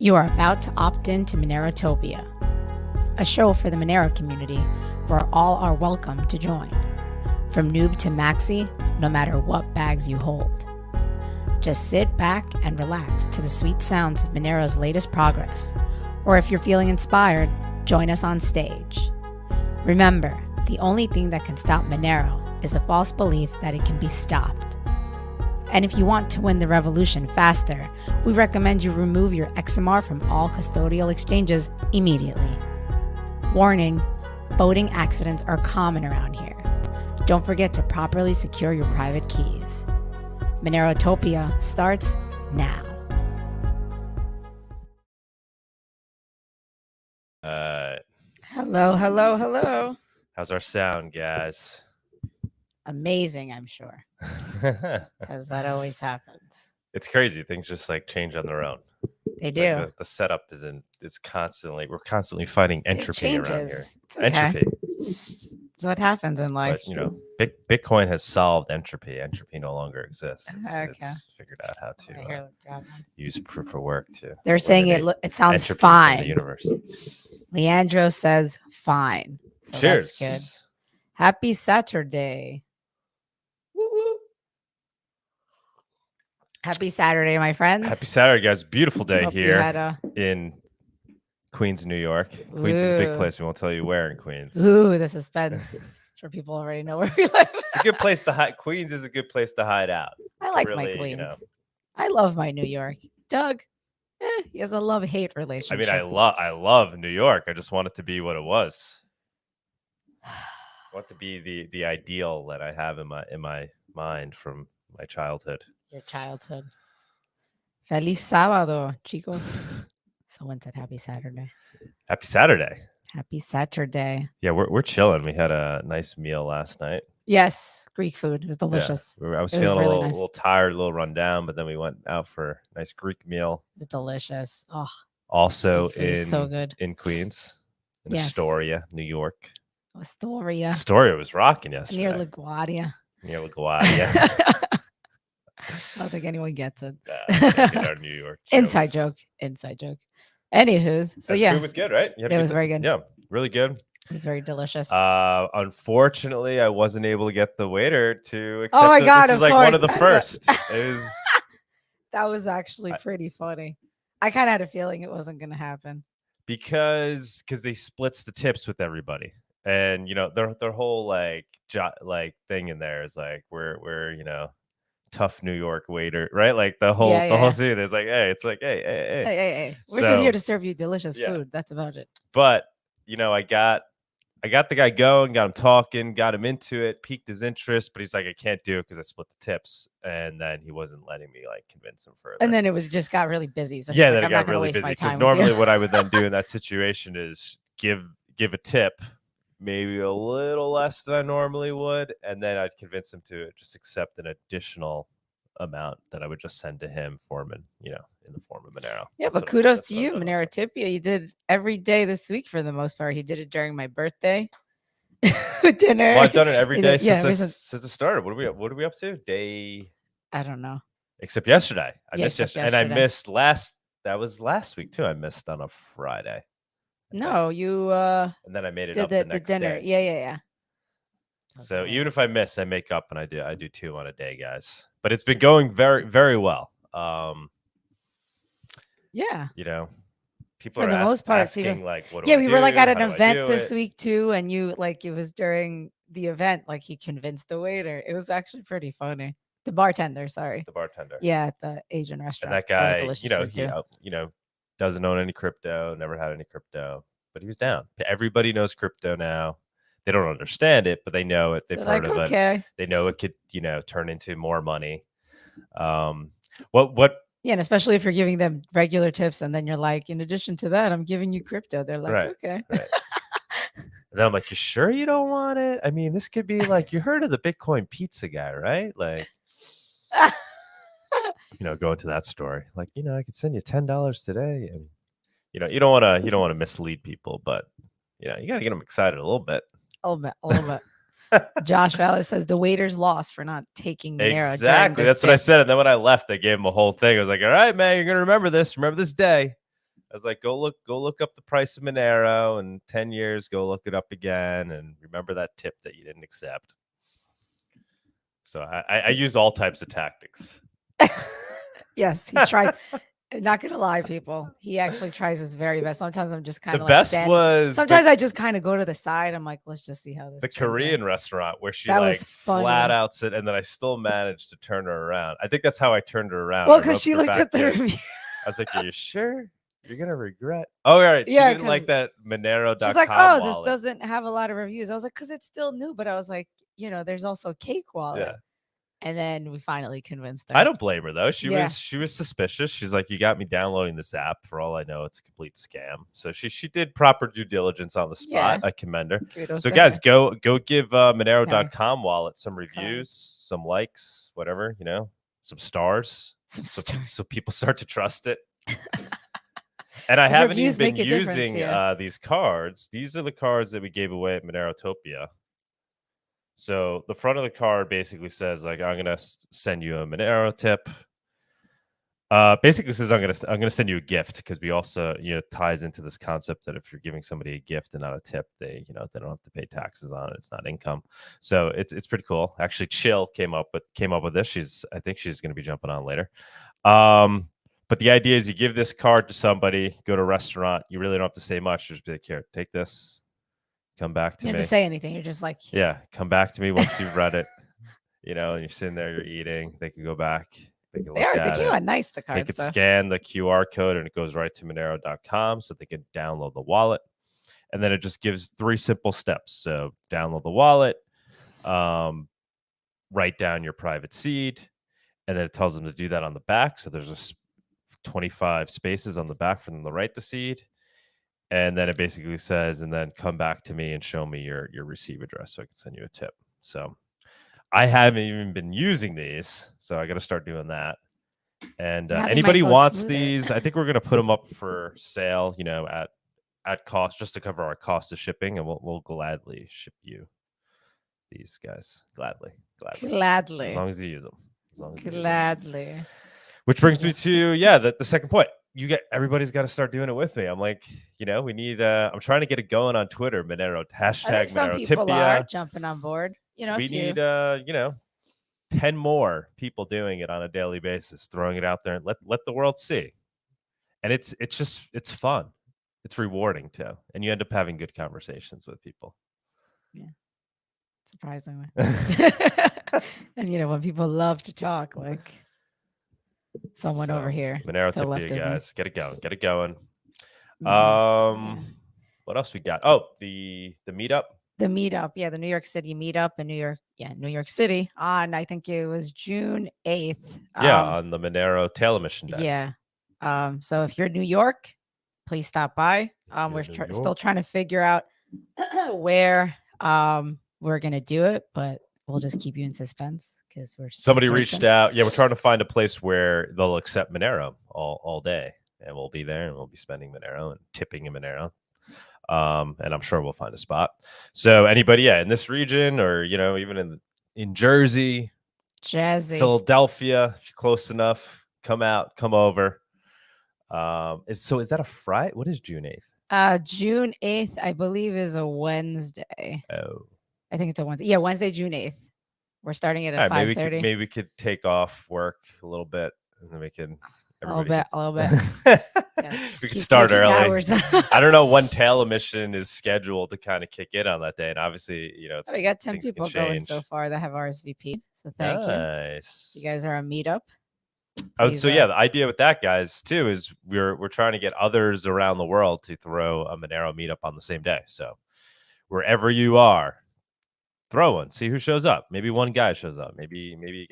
You are about to opt in to Monerotopia, a show for the Monero community where all are welcome to join. From noob to maxi, no matter what bags you hold. Just sit back and relax to the sweet sounds of Monero's latest progress. Or if you're feeling inspired, join us on stage. Remember, the only thing that can stop Monero is a false belief that it can be stopped. And if you want to win the revolution faster, we recommend you remove your XMR from all custodial exchanges immediately. Warning, voting accidents are common around here. Don't forget to properly secure your private keys. Monerotopia starts now. Hello. How's our sound, guys? Amazing, I'm sure. Because that always happens. It's crazy. Things just like change on their own. They do. Like the setup we're constantly fighting entropy around here. It's okay. Entropy. It's what happens in life. But Bitcoin has solved entropy. Entropy no longer exists. It's figured out how to use proof of work to. They're saying it sounds fine. From the universe. Leandro says fine. So cheers. That's good. Happy Saturday. Happy Saturday, my friends. Happy Saturday, guys. Beautiful day here in Queens, New York. Queens is a big place. We won't tell you where in Queens. Ooh, the suspense. I'm sure people already know where we live. It's a good place to hide. Queens is a good place to hide out. I like my Queens. I love my New York. Doug, he has a love-hate relationship. I mean, I love New York. I just want it to be what it was. I want it to be the ideal that I have in my mind from my childhood. Your childhood. Feliz sábado, chicos. Someone said happy Saturday. Happy Saturday. Happy Saturday. Yeah, we're chilling. We had a nice meal last night. Yes, Greek food. It was delicious. Yeah. I was feeling a little tired, a little run down, but then we went out for a nice Greek meal. It was delicious. Oh, also so good. In Queens, in Astoria, New York. Astoria was rocking yesterday. Near LaGuardia. I don't think anyone gets it. Our New York Inside joke. Anywho's, so the food was good, right? It was very good. Yeah, really good. It was very delicious. Unfortunately, I wasn't able to get the waiter to accept. Oh my God! This is like one of the first. That was actually pretty funny. I kind of had a feeling it wasn't going to happen because they splits the tips with everybody, and their whole like thing in there is like we're tough New York waiter, right? Like the whole thing. There's like, hey, it's like, hey. We're just here to serve you delicious food. That's about it. But I got the guy going, got him talking, got him into it, piqued his interest, but he's like, I can't do it because I split the tips, and then he wasn't letting me like convince him further. And then it just got really busy. So then it got really busy because normally what I would then do in that situation is give a tip. Maybe a little less than I normally would, and then I'd convince him to just accept an additional amount that I would just send to him in the form of Monero. Yeah, but kudos to you, Monerotopia. You did every day this week for the most part. He did it during my birthday dinner. Well, I've done it every day since it started. What are we up to? Day? I don't know. Except yesterday. I missed yesterday. And I missed that was last week too. I missed on a Friday. No, you and then I made it up the next dinner. day. Yeah. So even if I miss, I make up, and I do 2 on a day, guys. But it's been going very, very well. People for are the most part asking like, what do I do? We were like at an event this week too, and you like it was during the event, like he convinced the waiter. It was actually pretty funny. The bartender. Yeah, at the Asian restaurant. And that guy, he doesn't own any crypto, never had any crypto, but he was down. Everybody knows crypto now. They don't understand it, but they know it. They've heard of it. They know it could, turn into more money. What? Yeah, and especially if you're giving them regular tips, and then you're like, in addition to that, I'm giving you crypto. They're like, okay. Right. And then I'm like, you sure you don't want it? I mean, this could be like, you heard of the Bitcoin pizza guy, right? Like. Go into that story. Like, I could send you $10 today. And, you don't want to mislead people, but, you got to get them excited a little bit. A little bit. Josh Vallis says the waiters lost for not taking Monero. Exactly. That's what I said. And then when I left, I gave him a whole thing. I was like, all right, man, you're going to remember this. Remember this day. I was like, go look up the price of Monero in 10 years. Go look it up again, and remember that tip that you didn't accept. So I use all types of tactics. Yes, he tried. Not gonna lie, people. He actually tries his very best. Sometimes I'm just kind of The like best standing. was Sometimes I just kind of go to the side. I'm like, let's just see how this. the Korean restaurant where she That like was funny. flat out said, and then I still managed to turn her around. I think that's how I turned her around. Well, because she looked at the review. I was like, "Are you sure? You're gonna regret." Oh, all right. She Yeah, didn't like that Monero.com. She's like, "Oh, wallet. this doesn't have a lot of reviews." I was like, "Cause it's still new," but I was like, there's also Cakewallet. Yeah. And then we finally convinced her. I don't blame her though. She was suspicious. She's like, you got me downloading this app. For all I know, it's a complete scam. So she did proper due diligence on the spot. Yeah. I commend her. Kudos so to guys, her. go give Monero.com wallet some reviews, some likes, whatever, some stars. So people start to trust it. And I haven't even been using these cards. These are the cards that we gave away at Monerotopia. So the front of the card basically says like, I'm gonna send you a Monero tip. Basically says I'm gonna send you a gift, because we also ties into this concept that if you're giving somebody a gift and not a tip, they they don't have to pay taxes on it. It's not income. So it's pretty cool. Actually, Csilla came up with this. I think she's gonna be jumping on later. But the idea is you give this card to somebody, go to a restaurant. You really don't have to say much. Just be like, here, take this. Come back to me. You don't have to say anything. You're just like, yeah, come back to me once you've read it. And you're sitting there, you're eating. They can go back. They came out nice, the cards. They could scan the QR code and it goes right to Monero.com, so they can download the wallet. And then it just gives 3 simple steps. So download the wallet, write down your private seed, and then it tells them to do that on the back. So there's 25 spaces on the back for them to write the seed. And then it basically says, and then come back to me and show me your receive address so I can send you a tip. So I haven't even been using these, so I got to start doing that. And anybody wants these, I think we're going to put them up for sale, at cost, just to cover our cost of shipping, and we'll gladly ship you these guys. Gladly. As long as you use them. Gladly. Which brings me to the second point. Everybody's got to start doing it with me. I'm like, we need. I'm trying to get it going on Twitter. Monero hashtag some Monerotopia. People are jumping on board. We need 10 more people doing it on a daily basis, throwing it out there and let the world see. And it's fun. It's rewarding too, and you end up having good conversations with people. Yeah, surprisingly. And when people love to talk, like someone over here. Monerotopia, guys, get it going. What else we got? Oh, the meetup. The meetup, the New York City meetup in New York City on, I think it was June 8th. On the Monero tail emission day. Yeah. So if you're in New York, please stop by. We're still trying to figure out where we're gonna do it, but we'll just keep you in suspense because somebody reached out. Yeah, we're trying to find a place where they'll accept Monero all day, and we'll be there and we'll be spending Monero and tipping in Monero. And I'm sure we'll find a spot. So anybody, in this region, or even in Jersey, Philadelphia, if you're close enough, come over. Is that a Friday? What is June 8th? June 8th, I believe, is a Wednesday. Oh, I think it's a Wednesday. Yeah, Wednesday, June 8th. We're starting it at 5:30. Maybe we could take off work a little bit, and then we can. A little bit. We could start early. I don't know when tail emission is scheduled to kind of kick in on that day, and obviously, we got 10 people going so far that have RSVP'd. So thank you. You guys are a meetup. Please, the idea with that, guys, too, is we're trying to get others around the world to throw a Monero meetup on the same day. So wherever you are, throw one. See who shows up. Maybe one guy shows up. Maybe you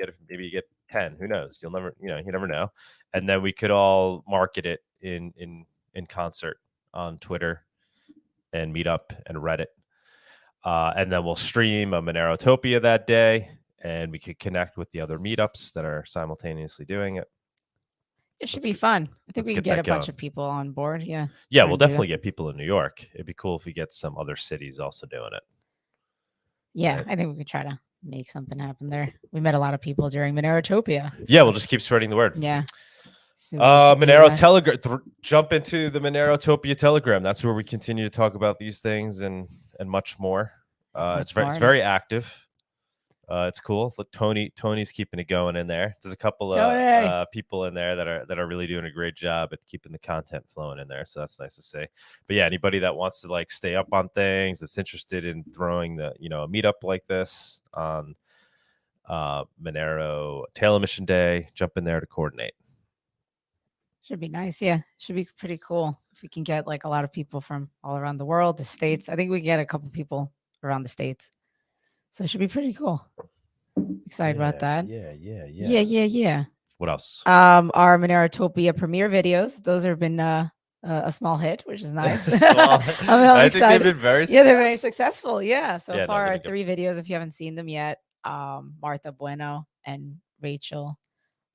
get 10. Who knows? You never know. And then we could all market it in concert on Twitter and Meetup and Reddit. And then we'll stream a Monerotopia that day, and we could connect with the other meetups that are simultaneously doing it. It should be fun. I think we can get a bunch of people on board. Yeah. Yeah, we'll definitely get people in New York. It'd be cool if we get some other cities also doing it. Yeah, right? I think we could try to make something happen there. We met a lot of people during Monerotopia. Yeah, we'll just keep spreading the word. Yeah. Monero Telegram. Jump into the Monerotopia Telegram. That's where we continue to talk about these things and much more. It's very active. It's cool. Look, Tony's keeping it going in there. There's a couple of people in there that are really doing a great job at keeping the content flowing in there. So that's nice to see. But yeah, anybody that wants to like stay up on things, that's interested in throwing a meetup like this on Monero Tail Emission Day, jump in there to coordinate. Should be nice. Yeah, should be pretty cool if we can get like a lot of people from all around the world, the States. I think we can get a couple people around the States. So it should be pretty cool. Excited about that. Yeah. What else? Our Monerotopia premiere videos. Those have been a small hit, which is nice. I'm excited. Think they've been very they're very successful. Yeah. So far, 3 videos. If you haven't seen them yet, Martha Bueno and Rachel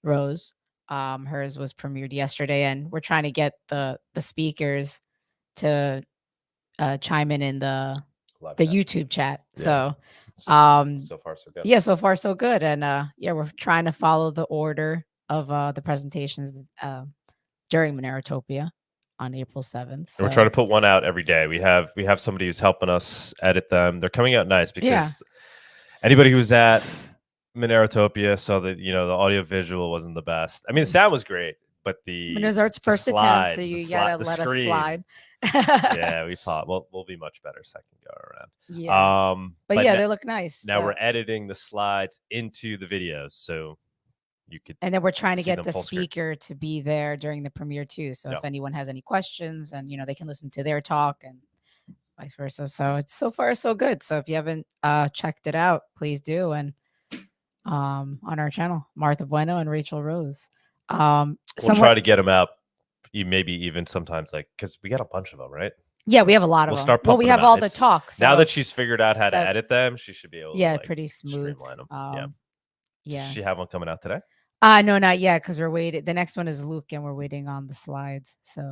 Rose. Hers was premiered yesterday, and we're trying to get the speakers to chime in the YouTube chat. Yeah. So far so good. Yeah, so far so good. And we're trying to follow the order of the presentations during Monerotopia on April 7th. So. We're trying to put one out every day. We have somebody who's helping us edit them. They're coming out nice because anybody who was at Monerotopia saw that the audio visual wasn't the best. I mean, the sound was great, but it was our first attempt, so you gotta let us slide. Yeah, we thought we'll be much better second go around. Yeah. But they look nice. Now we're editing the slides into the videos, so you could. And then we're trying to get the speaker to be there during the premiere too. So if anyone has any questions, and they can listen to their talk and vice versa. So it's so far so good. So if you haven't checked it out, please do. And on our channel, Martha Bueno and Rachel Rose. We'll try to get them out. Maybe even sometimes because we got a bunch of them, right? Yeah, we have a lot of them. Well, we have all the talks. So now that she's figured out how to edit them, she should be able to pretty smooth. Streamline them. Yeah. Does she have one coming out today? No, not yet, because we're waiting. The next one is Luke, and we're waiting on the slides. So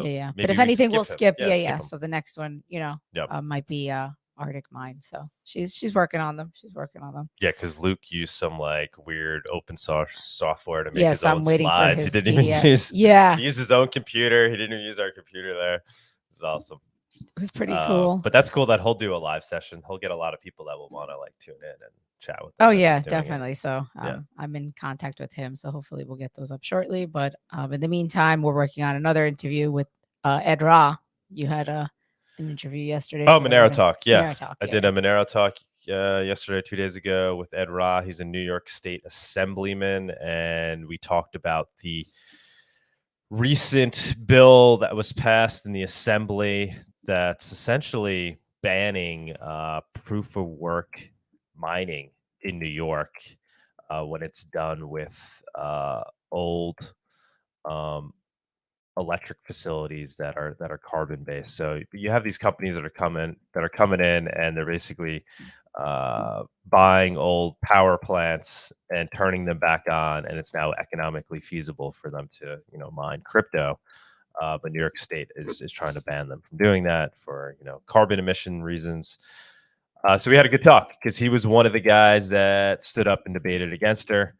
yeah. But if anything, we'll skip. Yeah. So the next one, might be Arctic Mind. So she's working on them. Yeah, because Luke used some weird open source software to make his own waiting slides. For his he didn't even use. Yeah. He used his own computer. He didn't even use our computer there. It was awesome. It was pretty cool. But that's cool that he'll do a live session. He'll get a lot of people that will want to tune in and chat with him. Oh yeah, definitely. So I'm in contact with him. So hopefully we'll get those up shortly. But in the meantime, we're working on another interview with Ed Ra. You had an interview yesterday. Oh, Monero Talk. Yeah. Monero Talk, I did a Monero Talk yesterday, 2 days ago with Ed Ra. He's a New York State assemblyman. And we talked about the recent bill that was passed in the assembly that's essentially banning proof of work mining in New York when it's done with old electric facilities that are carbon based. So you have these companies that are coming in and they're basically buying old power plants and turning them back on, and it's now economically feasible for them to mine crypto. But New York State is trying to ban them from doing that for carbon emission reasons. So we had a good talk because he was one of the guys that stood up and debated against her.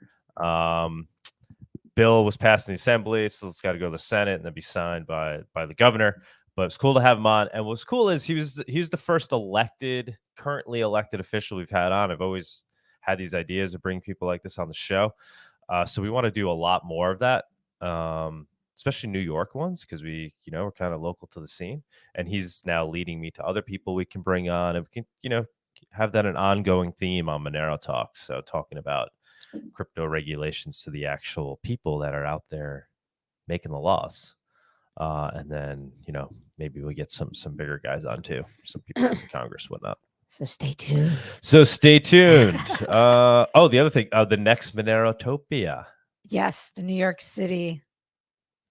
Bill was passed in the assembly, so it's got to go to the Senate and then be signed by the governor. But it's cool to have him on. And what's cool is he was the first currently elected official we've had on. I've always had these ideas of bringing people like this on the show. So we want to do a lot more of that. Especially New York ones, because we're kind of local to the scene, and he's now leading me to other people we can bring on, and we can have that an ongoing theme on Monero Talk. So talking about crypto regulations to the actual people that are out there making the laws, and then maybe we get some bigger guys on too, some people in Congress, whatnot. So stay tuned. The other thing, the next Monerotopia. Yes, the New York City.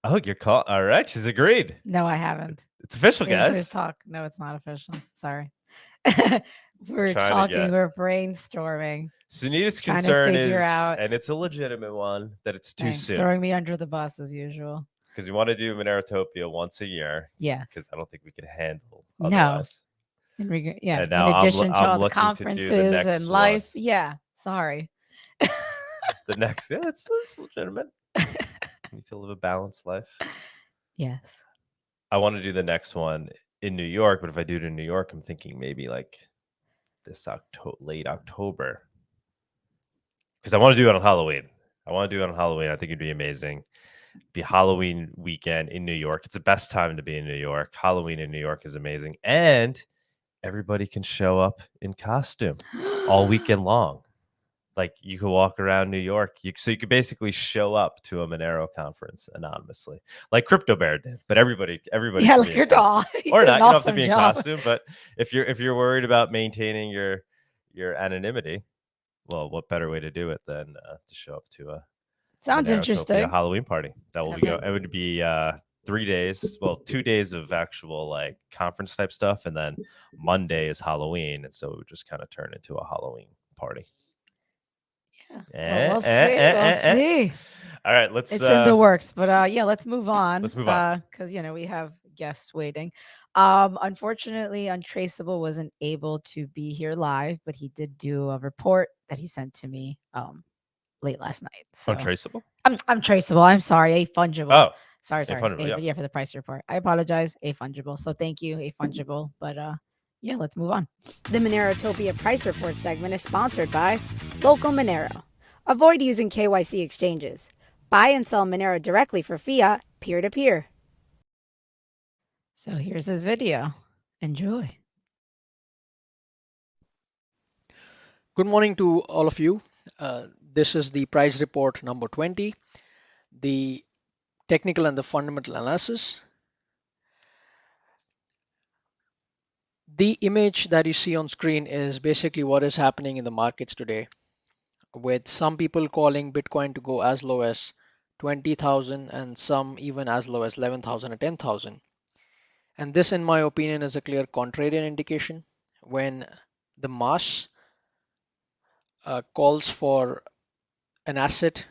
Oh, you're called. All right, she's agreed. No, I haven't. It's official, guys. Here's talk. No, it's not official. Sorry. We're talking. We're brainstorming. Sunita's concern is, and it's a legitimate one, that it's too soon. Throwing me under the bus as usual. Because we want to do Monerotopia once a year. Yes. Because I don't think we can handle otherwise. No. In addition to all the conferences and life. Yeah. Sorry. The next, it's legitimate. me to live a balanced life. Yes. I want to do the next one in New York, but if I do it in New York, I'm thinking maybe like this late October, because I want to do it on Halloween. I think it'd be amazing. Be Halloween weekend in New York. It's the best time to be in New York. Halloween in New York is amazing, and everybody can show up in costume all weekend long. Like you could walk around New York. So you could basically show up to a Monero conference anonymously, like Crypto Bear did. But everybody. Yeah, like your doll. Or not. You don't have to be in costume. But if you're worried about maintaining your anonymity, well, what better way to do it than to show up to a sounds interesting Halloween party? That will be. It would be 3 days. Well, 2 days of actual like conference type stuff, and then Monday is Halloween, and so it would just kind of turn into a Halloween party. Yeah, well, we'll see. All right, it's in the works, but yeah, let's move on. Because we have guests waiting. Unfortunately, Untraceable wasn't able to be here live, but he did do a report that he sent to me late last night. So Untraceable? I'm traceable. I'm sorry, aFungible. Oh, sorry. Yeah, for the price report. I apologize, aFungible. So thank you, aFungible. But yeah, let's move on. The Monerotopia Price Report segment is sponsored by Local Monero. Avoid using KYC exchanges. Buy and sell Monero directly for fiat, peer-to-peer. So here's his video. Enjoy. Good morning to all of you. This is the price report number 20, the technical and the fundamental analysis. The image that you see on screen is basically what is happening in the markets today, with some people calling Bitcoin to go as low as 20,000 and some even as low as 11,000 or 10,000. And this, in my opinion, is a clear contrarian indication. When the mass calls for an asset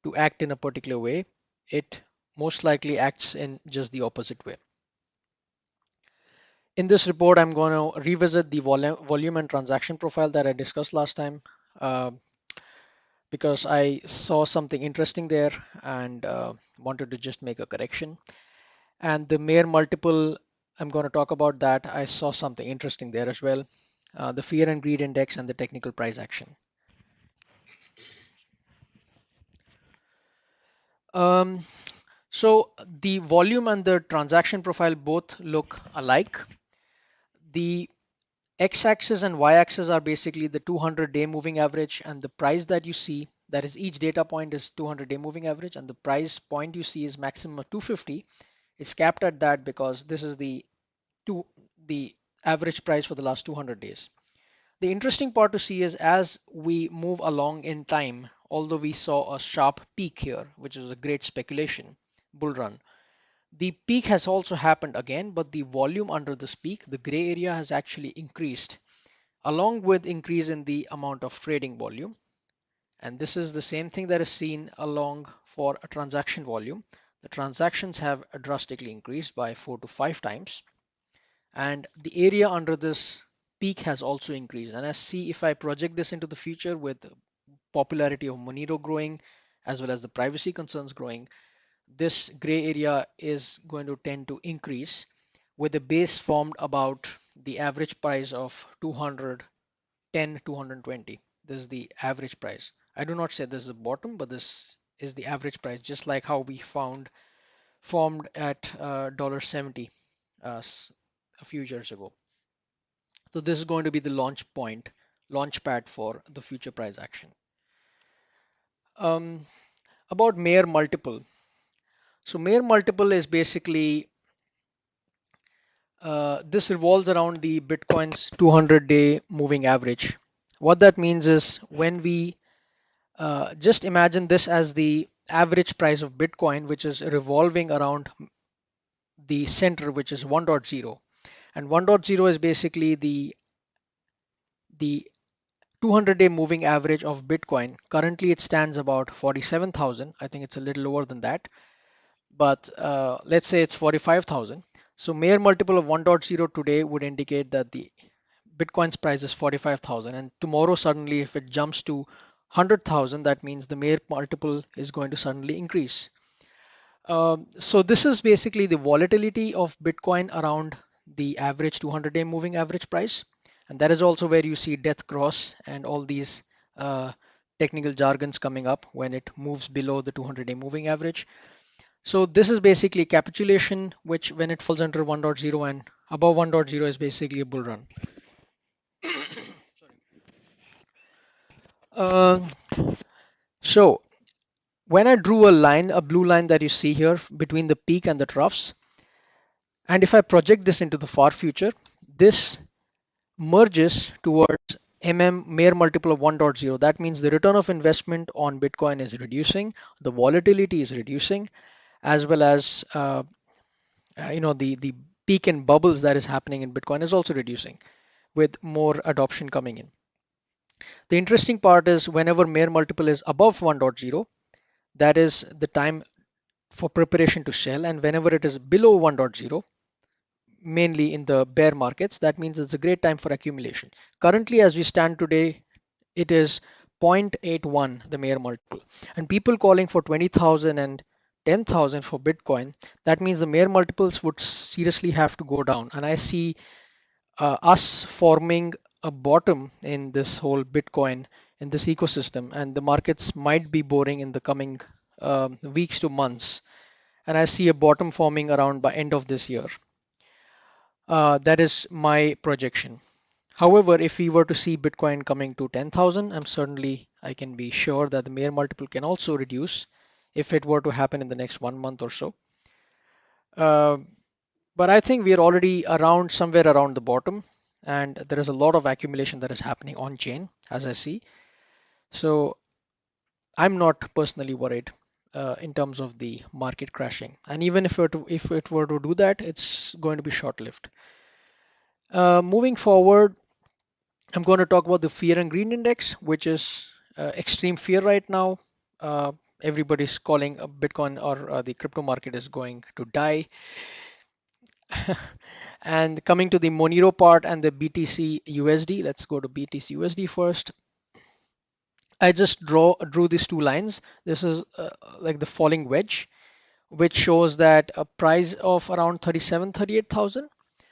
to act in a particular way, it most likely acts in just the opposite way. In this report, I'm going to revisit the volume and transaction profile that I discussed last time, because I saw something interesting there and wanted to just make a correction. And the Mayer multiple, I'm going to talk about that. I saw something interesting there as well. The fear and greed index and the technical price action. So the volume and the transaction profile both look alike. The x-axis and y-axis are basically the 200-day moving average, and the price that you see, that is each data point is 200-day moving average, and the price point you see is maximum of 250. It's capped at that because this is the average price for the last 200 days. The interesting part to see is as we move along in time, although we saw a sharp peak here, which is a great speculation bull run, the peak has also happened again, but the volume under this peak, the gray area, has actually increased along with increase in the amount of trading volume. And this is the same thing that is seen along for a transaction volume. The transactions have drastically increased by 4 to 5 times. And the area under this peak has also increased. And if I project this into the future with popularity of Monero growing, as well as the privacy concerns growing, this gray area is going to tend to increase with a base formed about the average price of 210, 220. This is the average price. I do not say this is the bottom, but this is the average price, just like how we formed at $1.70 a few years ago. So this is going to be the launch pad for the future price action. About Mayer multiple. So Mayer multiple is basically, this revolves around the Bitcoin's 200-day moving average. What that means is when we just imagine this as the average price of Bitcoin, which is revolving around the center, which is 1.0. And 1.0 is basically the 200-day moving average of Bitcoin. Currently, it stands about 47,000. I think it's a little lower than that. But let's say it's 45,000. So Mayer multiple of 1.0 today would indicate that the Bitcoin's price is 45,000. And tomorrow, suddenly, if it jumps to 100,000, that means the Mayer multiple is going to suddenly increase. So this is basically the volatility of Bitcoin around the average 200-day moving average price. And that is also where you see death cross and all these technical jargons coming up when it moves below the 200-day moving average. So this is basically capitulation, which when it falls under 1.0 and above 1.0 is basically a bull run. So when I drew a line, a blue line that you see here between the peak and the troughs, and if I project this into the far future, this merges towards Mayer multiple of 1.0. That means the return of investment on Bitcoin is reducing, the volatility is reducing, as well as the peak and bubbles that is happening in Bitcoin is also reducing with more adoption coming in. The interesting part is whenever Mayer multiple is above 1.0, that is the time for preparation to sell, and whenever it is below 1.0, mainly in the bear markets, that means it's a great time for accumulation. Currently, as we stand today, it is 0.81, the Mayer multiple, and people calling for 20,000 and 10,000 for Bitcoin. That means the Mayer multiples would seriously have to go down, and I see us forming a bottom in this whole Bitcoin, in this ecosystem, and the markets might be boring in the coming weeks to months, and I see a bottom forming around by end of this year. That is my projection. However, if we were to see Bitcoin coming to 10,000, I can be sure that the Mayer multiple can also reduce if it were to happen in the next 1 month or so. But I think we are already somewhere around the bottom, and there is a lot of accumulation that is happening on chain, as I see. So I'm not personally worried in terms of the market crashing. And even if it were to do that, it's going to be short-lived. Moving forward, I'm going to talk about the fear and greed index, which is extreme fear right now. Everybody's calling Bitcoin or the crypto market is going to die. And coming to the Monero part and the BTC USD, let's go to BTC USD first. I just drew these two lines. This is like the falling wedge, which shows that a price of around 38,000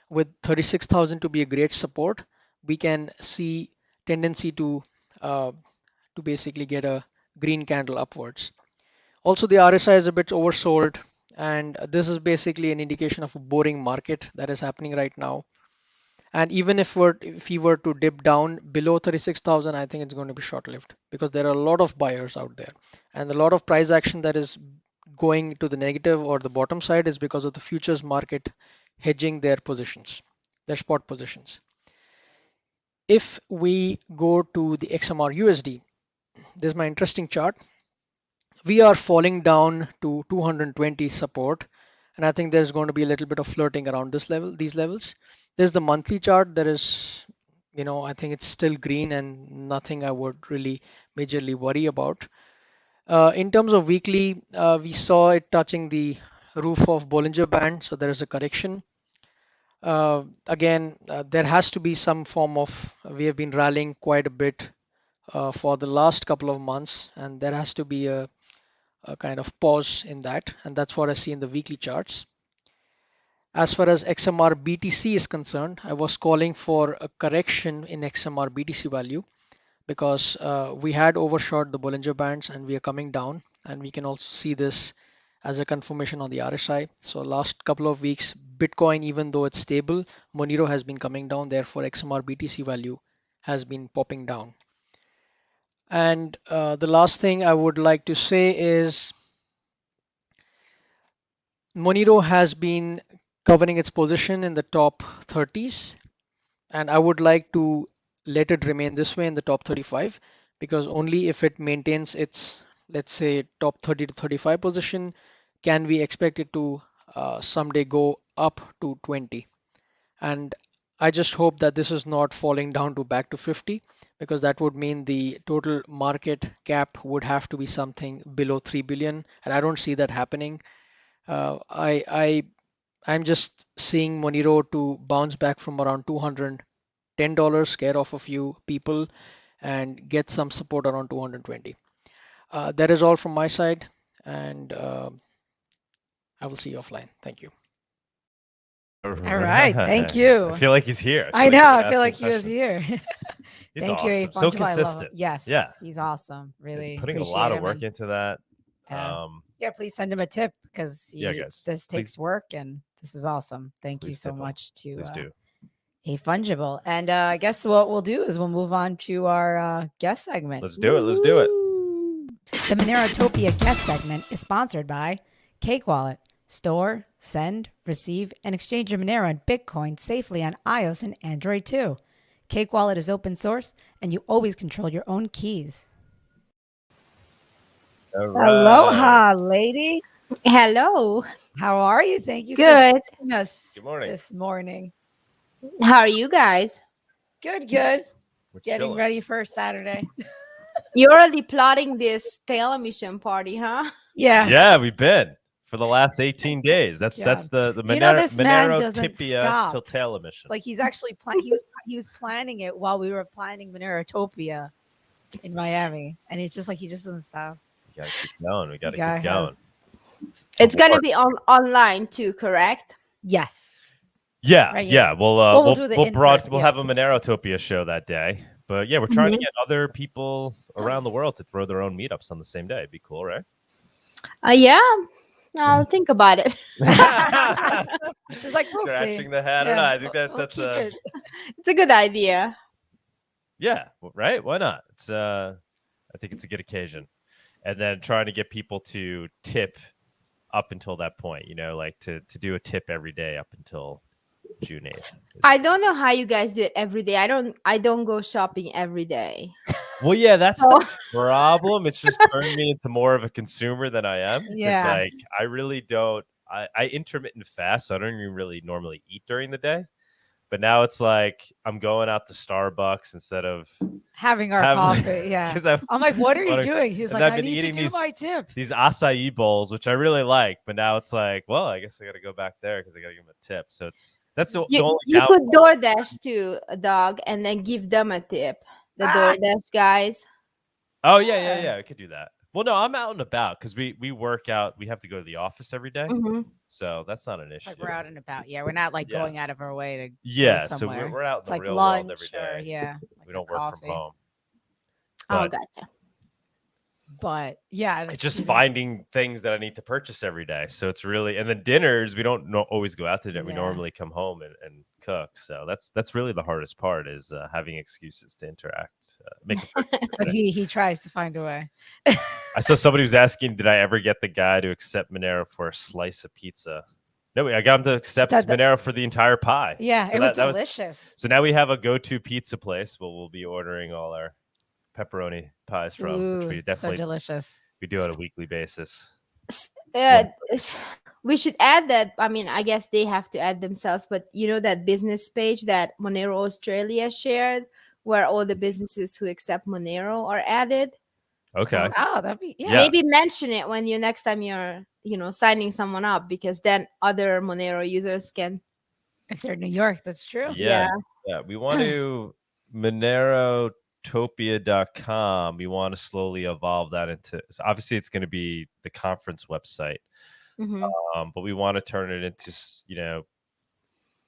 with 36,000 to be a great support. We can see tendency to basically get a green candle upwards. Also, the RSI is a bit oversold, and this is basically an indication of a boring market that is happening right now. And even if we were to dip down below 36,000, I think it's going to be short-lived because there are a lot of buyers out there, and a lot of price action that is going to the negative or the bottom side is because of the futures market hedging their positions, their spot positions. If we go to the XMR USD, this is my interesting chart. We are falling down to 220 support, and I think there's going to be a little bit of flirting around these levels. There's the monthly chart. There is, I think it's still green and nothing I would really majorly worry about. In terms of weekly, we saw it touching the roof of Bollinger Band, so there is a correction. Again, there has to be some form of, we have been rallying quite a bit for the last couple of months, and there has to be a kind of pause in that, and that's what I see in the weekly charts. As far as XMR BTC is concerned, I was calling for a correction in XMR BTC value because we had overshot the Bollinger Bands and we are coming down, and we can also see this as a confirmation on the RSI. So last couple of weeks, Bitcoin, even though it's stable, Monero has been coming down, therefore XMR BTC value has been popping down. And the last thing I would like to say is Monero has been covering its position in the top 30s, and I would like to let it remain this way in the top 35, because only if it maintains its, let's say, top 30 to 35 position can we expect it to someday go up to 20. And I just hope that this is not falling down to back to 50, because that would mean the total market cap would have to be something below 3 billion, and I don't see that happening. I'm just seeing Monero to bounce back from around $210, scare off a few people, and get some support around 220. That is all from my side, and I will see you offline. Thank you. All right. Thank you. I feel like he's here. I know. I feel like he was here. He's Thank awesome. you, So aFungible. I love him. consistent. Yes. Yeah. He's awesome. Really putting a appreciate lot of him, work and into that. yeah, please send him a tip because guys, this takes work and this is awesome. Thank you so much to aFungible. And I guess what we'll do is we'll move on to our guest segment. Let's do it. Let's do it. The MONEROTOPIA guest segment is sponsored by Cakewallet. Store, send, receive, and exchange your Monero and Bitcoin safely on iOS and Android too. Cakewallet is open source, and you always control your own keys. All right. Aloha, lady. Hello. How are you? Thank you Good. for joining us Good morning. this morning. How are you guys? Good. We're Getting chilling. ready for Saturday. You're already plotting this telemission party, huh? Yeah. Yeah, we've been for the last 18 days. That's Yeah. the You know, this man doesn't MONEROTOPIA stop. till telemission. Like he's actually he was planning it while we were planning MONEROTOPIA in Miami, and it's just like he just doesn't stop. We gotta keep going. We gotta Guy keep going. has- It's going to be online too, correct? Yes. Yeah, Right, yeah. yeah. We'll do the we'll in-person, we'll yeah. have a MONEROTOPIA show that day. But yeah, we're trying to get other people around the world to throw their own meetups on the same day. It'd be cool, right? Yeah. I'll think about it. She's like, we'll see. Scratching the head. I don't know. I think that's keep it. It's a good idea. yeah, right. Why not? It's I think it's a good occasion, and then trying to get people to tip up until that point. You know, like to do a tip every day up until June 8th. I don't know how you guys do it every day. I don't go shopping every day. Well, yeah, that's the problem. It's just turned me into more of a consumer than I am. Yeah. Like I really don't. I intermittent fast, so I don't even really normally eat during the day. But now it's like I'm going out to Starbucks instead of Having our coffee. Yeah. I'm like, what are you doing? He's like, I need to do my tip. These acai bowls, which I really like, but now it's like, well, I guess I got to go back there because I got to give them a tip. So that's the only. You could DoorDash to a dog and then give them a tip. The DoorDash guys. Oh yeah. I could do that. Well, no, I'm out and about because we work out. We have to go to the office every day, so that's not an issue. Like we're out and about. Yeah, we're not like going out of our way to go somewhere. So we're out in the like real lunch world every day. Or, yeah, like we don't work from home. Oh, gotcha. But yeah, it's just finding things that I need to purchase every day. So it's really, and then dinners, we don't always go out to dinner. We normally come home and cook. So that's really the hardest part is having excuses to interact. But he tries to find a way. I saw somebody was asking, did I ever get the guy to accept Monero for a slice of pizza? No, I got him to accept Monero for the entire pie. Yeah, so it was delicious. So now we have a go-to pizza place. We'll be ordering all our pepperoni pies from, which we definitely so delicious. We do on a weekly basis. We should add that. I mean, I guess they have to add themselves, but you know that business page that Monero Australia shared, where all the businesses who accept Monero are added. Okay. Oh, that'd be Maybe mention it when next time you're signing someone up, because then other Monero users can. If they're in New York, that's true. Yeah. We want to MONEROTOPIA.com. We want to slowly evolve that into. So obviously, it's going to be the conference website, but we want to turn it into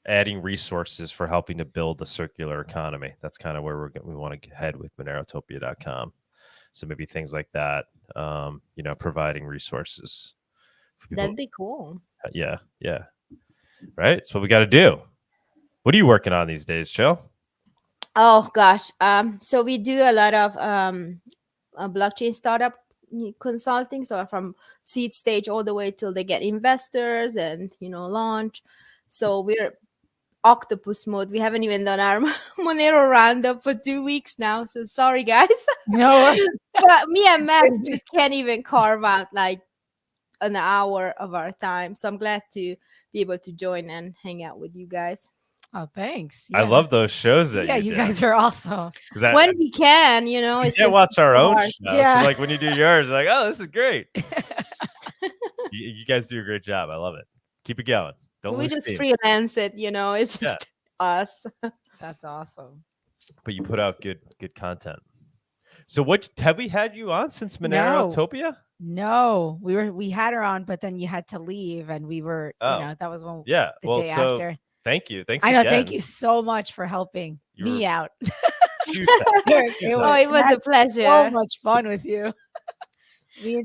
adding resources for helping to build a circular economy. That's kind of where we want to head with MONEROTOPIA.com. So maybe things like that, providing resources. For people. That'd be cool. Yeah. Right. That's what we got to do. What are you working on these days, Chill? Oh gosh. So we do a lot of blockchain startup consulting. So from seed stage all the way till they get investors and launch. So we're octopus mode. We haven't even done our Monero roundup for 2 weeks now. So sorry, guys. No. But me and Max just can't even carve out like an hour of our time. So I'm glad to be able to join and hang out with you guys. Oh, thanks. I love those shows that you guys are awesome. When we can, it's can't watch our own show. Yeah. So like when you do yours, like, oh, this is great. you guys do a great job. I love it. Keep it going. We just freelance it, it's just us. That's awesome. But you put out good content. So what have we had you on since Monerotopia? No, we had her on, but then you had to leave, and we were, that was when the day after. Thank you. Thanks. I know. Again. Thank you so much for helping me out. It was a pleasure. So much fun with you.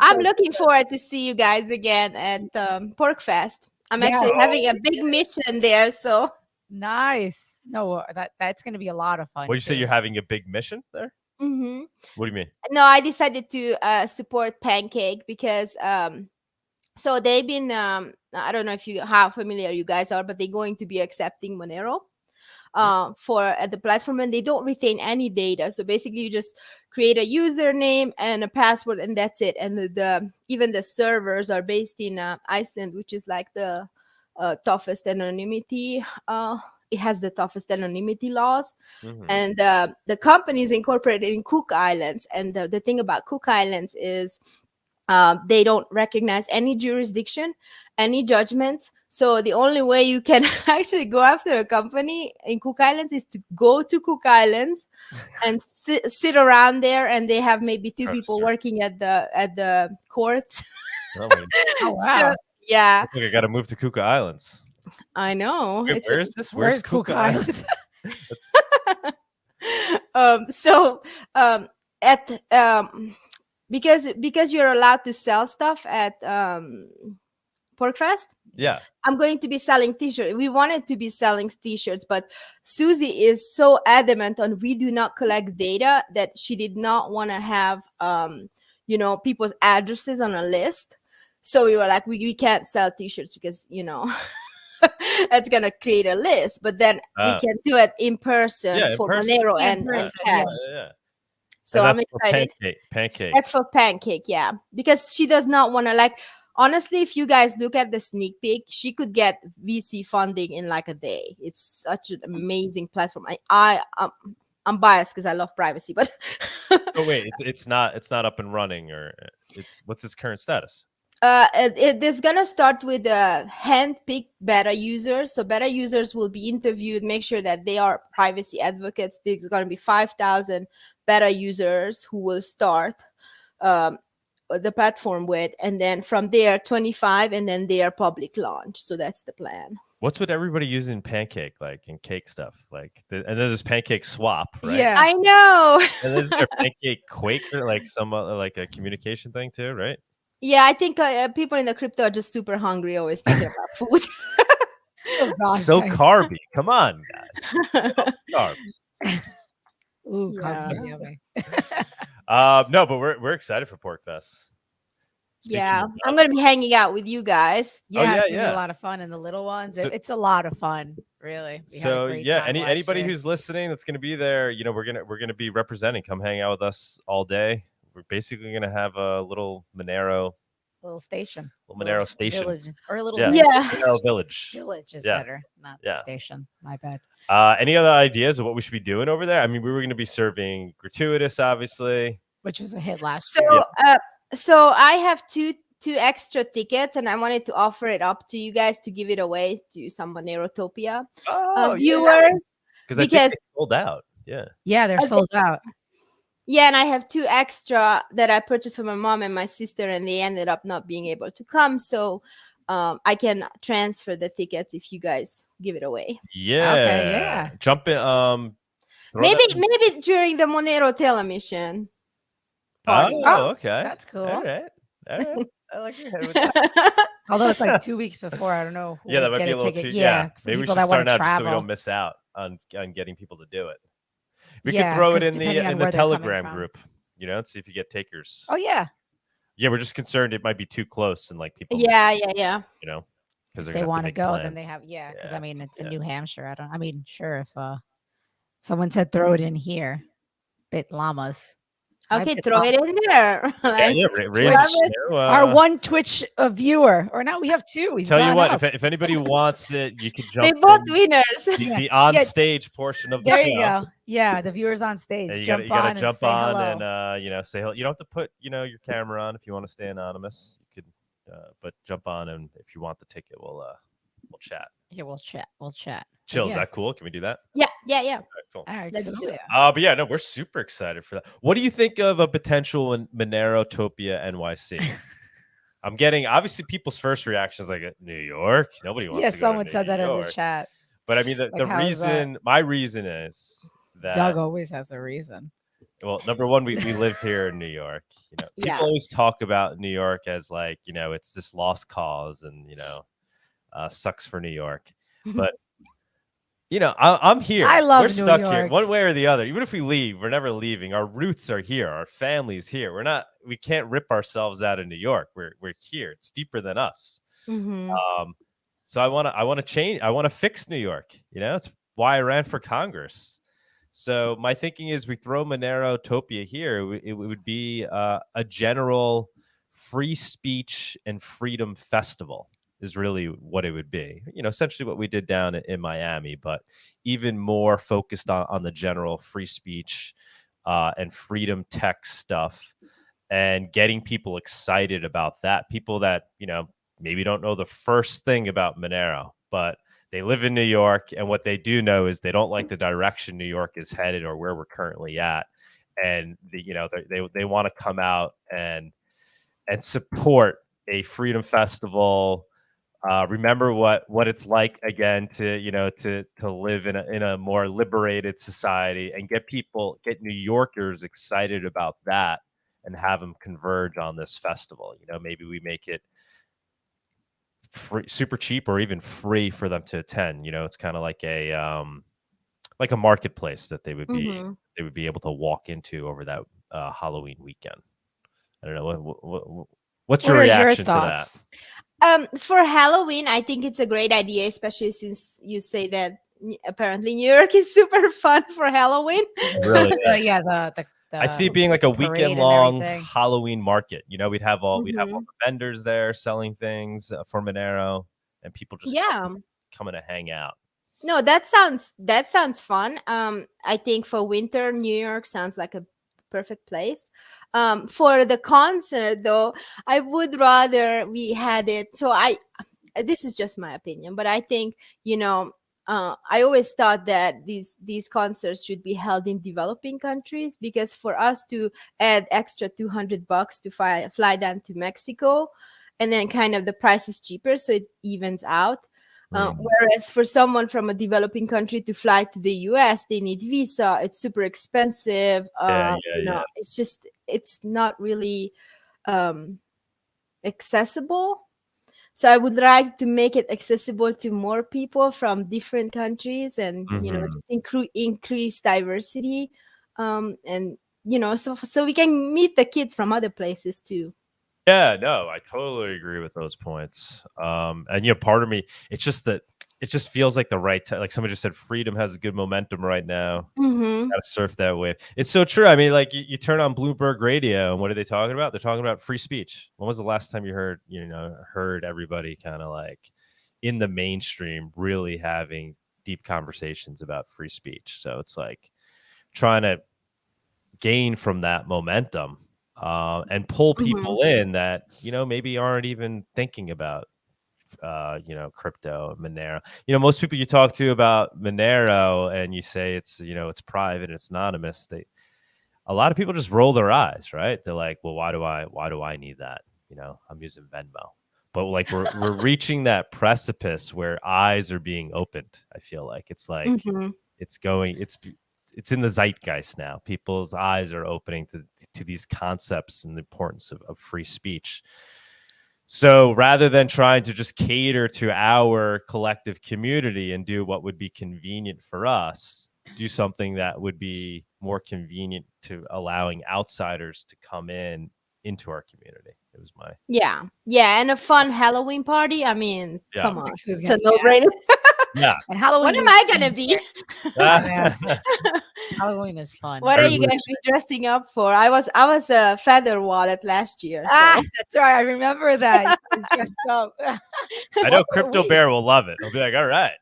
I'm looking forward to see you guys again at PorkFest. I'm actually having a big mission there, so nice. No, that's going to be a lot of fun. What did you say? You're having a big mission there? Mm-hmm. What do you mean? No, I decided to support Pancake because so they've been I don't know if how familiar you guys are, but they're going to be accepting Monero for the platform, and they don't retain any data. So basically, you just create a username and a password, and that's it. And even the servers are based in Iceland, which is like the toughest anonymity. It has the toughest anonymity laws, and the company is incorporated in Cook Islands. And the thing about Cook Islands is they don't recognize any jurisdiction, any judgments. So the only way you can actually go after a company in Cook Islands is to go to Cook Islands and sit around there, and they have maybe two people working at the court. Oh wow! So, yeah, I think I got to move to Cook Islands. I know. Wait, where is this? Where's Cook Islands? Because you're allowed to sell stuff at PorkFest. Yeah, I'm going to be selling t-shirts. We wanted to be selling t-shirts, but Susie is so adamant on we do not collect data that she did not want to have people's addresses on a list. So we were like, we can't sell t-shirts because that's gonna create a list, but then we can do it in person for Monero and Zcash. So I'm excited. Pancake. That's for Pancake, yeah, because she does not want to honestly, if you guys look at the sneak peek, she could get VC funding in like a day. It's such an amazing platform. I'm biased because I love privacy, but oh wait, it's not up and running, or what's its current status? It is gonna start with hand-picked beta users. So beta users will be interviewed, make sure that they are privacy advocates. There's gonna be 5,000 beta users who will start the platform with, and then from there 25, and then their public launch. So that's the plan. What's with everybody using Pancake and cake stuff and then there's Pancake Swap, right? Yeah, I know. And then there's Pancake Quaker, some like a communication thing too, right? Yeah, I think people in the crypto are just super hungry, always thinking about food. Oh, God, so carby. Come on, guys. Carbs. Ooh, carbs are yummy. No, but we're excited for PorkFest. Yeah, I'm going to be hanging out with you guys. Yeah, it's going to be a lot of fun, and the little ones. So, it's a lot of fun, really. So yeah, anybody who's listening that's going to be there, we're gonna be representing. Come hang out with us all day. We're basically going to have a little Monero. Little station. Monero station. Village, or a little Monero village. Village is better, not station. My bad. Any other ideas of what we should be doing over there? I mean, we were going to be serving gratuitous, obviously. Which was a hit last year. So I have two extra tickets, and I wanted to offer it up to you guys to give it away to some Monerotopia viewers. Because I think they sold out. Yeah, they're sold out. Yeah, and I have two extra that I purchased for my mom and my sister, and they ended up not being able to come. So I can transfer the tickets if you guys give it away. Yeah. Okay, yeah. Jump in. Maybe during the Monero telemission. Oh, okay. That's cool. All right. I like your head with that. Although it's like 2 weeks before, I don't know. Yeah, that might be a little too. Yeah, maybe we should start now just so we don't miss out on getting people to do it. We could throw it in the Telegram group, see if you get takers. Oh yeah. Yeah, we're just concerned it might be too close and people. Yeah. Because they want to go, then they have. Yeah, because I mean it's in New Hampshire. Sure, if someone said throw it in here, Bitlamas. Okay, throw it in there. Our one Twitch viewer, or now we have two. Tell you what, if anybody wants it, you can jump. They both winners. The on stage portion of the show. There you go. Yeah, the viewers on stage. You gotta jump on and say hello. You don't have to put your camera on if you want to stay anonymous. You could, but jump on, and if you want the ticket, we'll we'll chat. Yeah, we'll chat. We'll chat. Chill, Yeah. is that cool? Can we do that? Yeah. All right, cool. All right, Let's cool. do it. But yeah, no, we're super excited for that. What do you think of a potential in Monerotopia NYC? I'm getting, obviously, people's first reaction is like, New York? Nobody wants Yeah, to go someone to said New that in the York. chat. But I mean, Like, the how is that? reason, my reason is that Doug always has a reason. well, number one, we live here in New York. You know, people Yeah. always talk about New York as like, you know, it's this lost cause and, you know, sucks for New York. But, you know, I'm here. I love We're New stuck here York. one way or the other. Even if we leave, we're never leaving. Our roots are here. Our family's here. We can't rip ourselves out of New York. We're here. It's deeper than us. Mm-hmm. So I want to change. I want to fix New York. You know, that's why I ran for Congress. So my thinking is we throw Monerotopia here. It would be a general free speech and freedom festival is really what it would be. You know, essentially what we did down in Miami, but even more focused on the general free speech and freedom tech stuff and getting people excited about that. People that, you know, maybe don't know the first thing about Monero, but they live in New York, and what they do know is they don't like the direction New York is headed or where we're currently at, and they want to come out and support a freedom festival. Remember what it's like again to live in a more liberated society and get New Yorkers excited about that and have them converge on this festival. You know, maybe we make it free, super cheap, or even free for them to attend. You know, it's kind of like a marketplace that they would be able to walk into over that Halloween weekend. I don't know. What's your reaction to that? For Halloween, I think it's a great idea, especially since you say that apparently New York is super fun for Halloween. Really? Yeah, the I see it being like a weekend long Halloween market. You know, we'd have all the vendors there selling things for Monero, and people just coming to hang out. No, that sounds fun. I think for winter, New York sounds like a perfect place. For the concert, though, I would rather we had it. So this is just my opinion, but I think, you know, I always thought that these concerts should be held in developing countries, because for us to add extra $200 to fly down to Mexico, and then kind of the price is cheaper, so it evens out. Whereas for someone from a developing country to fly to the US, they need visa. It's super expensive. It's not really accessible. So I would like to make it accessible to more people from different countries, and you know, just increase diversity, and you know, so we can meet the kids from other places too. Yeah, no, I totally agree with those points. And you know, part of me, it's just that it just feels like the right time. Like somebody just said, freedom has a good momentum right now. Gotta surf that wave. It's so true. I mean, like you turn on Bloomberg Radio, and what are they talking about? They're talking about free speech. When was the last time you heard everybody kind of like in the mainstream really having deep conversations about free speech? So it's like trying to gain from that momentum. And pull people in that, you know, maybe aren't even thinking about, crypto, Monero. You know, most people you talk to about Monero and you say it's private, it's anonymous. A lot of people just roll their eyes, right? They're like, well, why do I need that? You know, I'm using Venmo. But like we're reaching that precipice where eyes are being opened. I feel like it's like it's in the zeitgeist now. People's eyes are opening to these concepts and the importance of free speech. So rather than trying to just cater to our collective community and do what would be convenient for us, do something that would be more convenient to allowing outsiders to come into our community. It was my and a fun Halloween party. I mean, come on, it's a no-brainer. Yeah. And Halloween. What am I gonna be? Halloween is fun. What are you gonna be dressing up for? I was a feather wallet last year. So. That's right. I remember that. He's dressed up. I know Crypto Bear will love it. He'll be like, all right.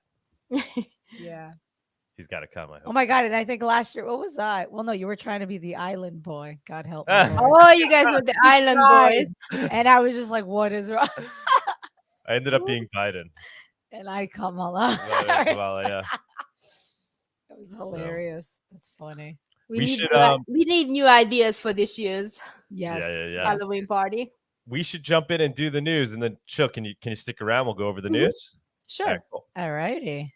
Yeah. He's got to come. I hope. Oh my God. And I think last year, what was I? Well, no, you were trying to be the island boy. God help me. Oh, you guys were the island boys. And I was just like, what is wrong? I ended up being Biden. And I Kamala. Yeah. It was hilarious. That's funny. We We need should, we need new ideas for this year's Yes. Yeah. Halloween party. We should jump in and do the news, and then Chill, can you stick around? We'll go over the news. Sure. All right, cool. All righty.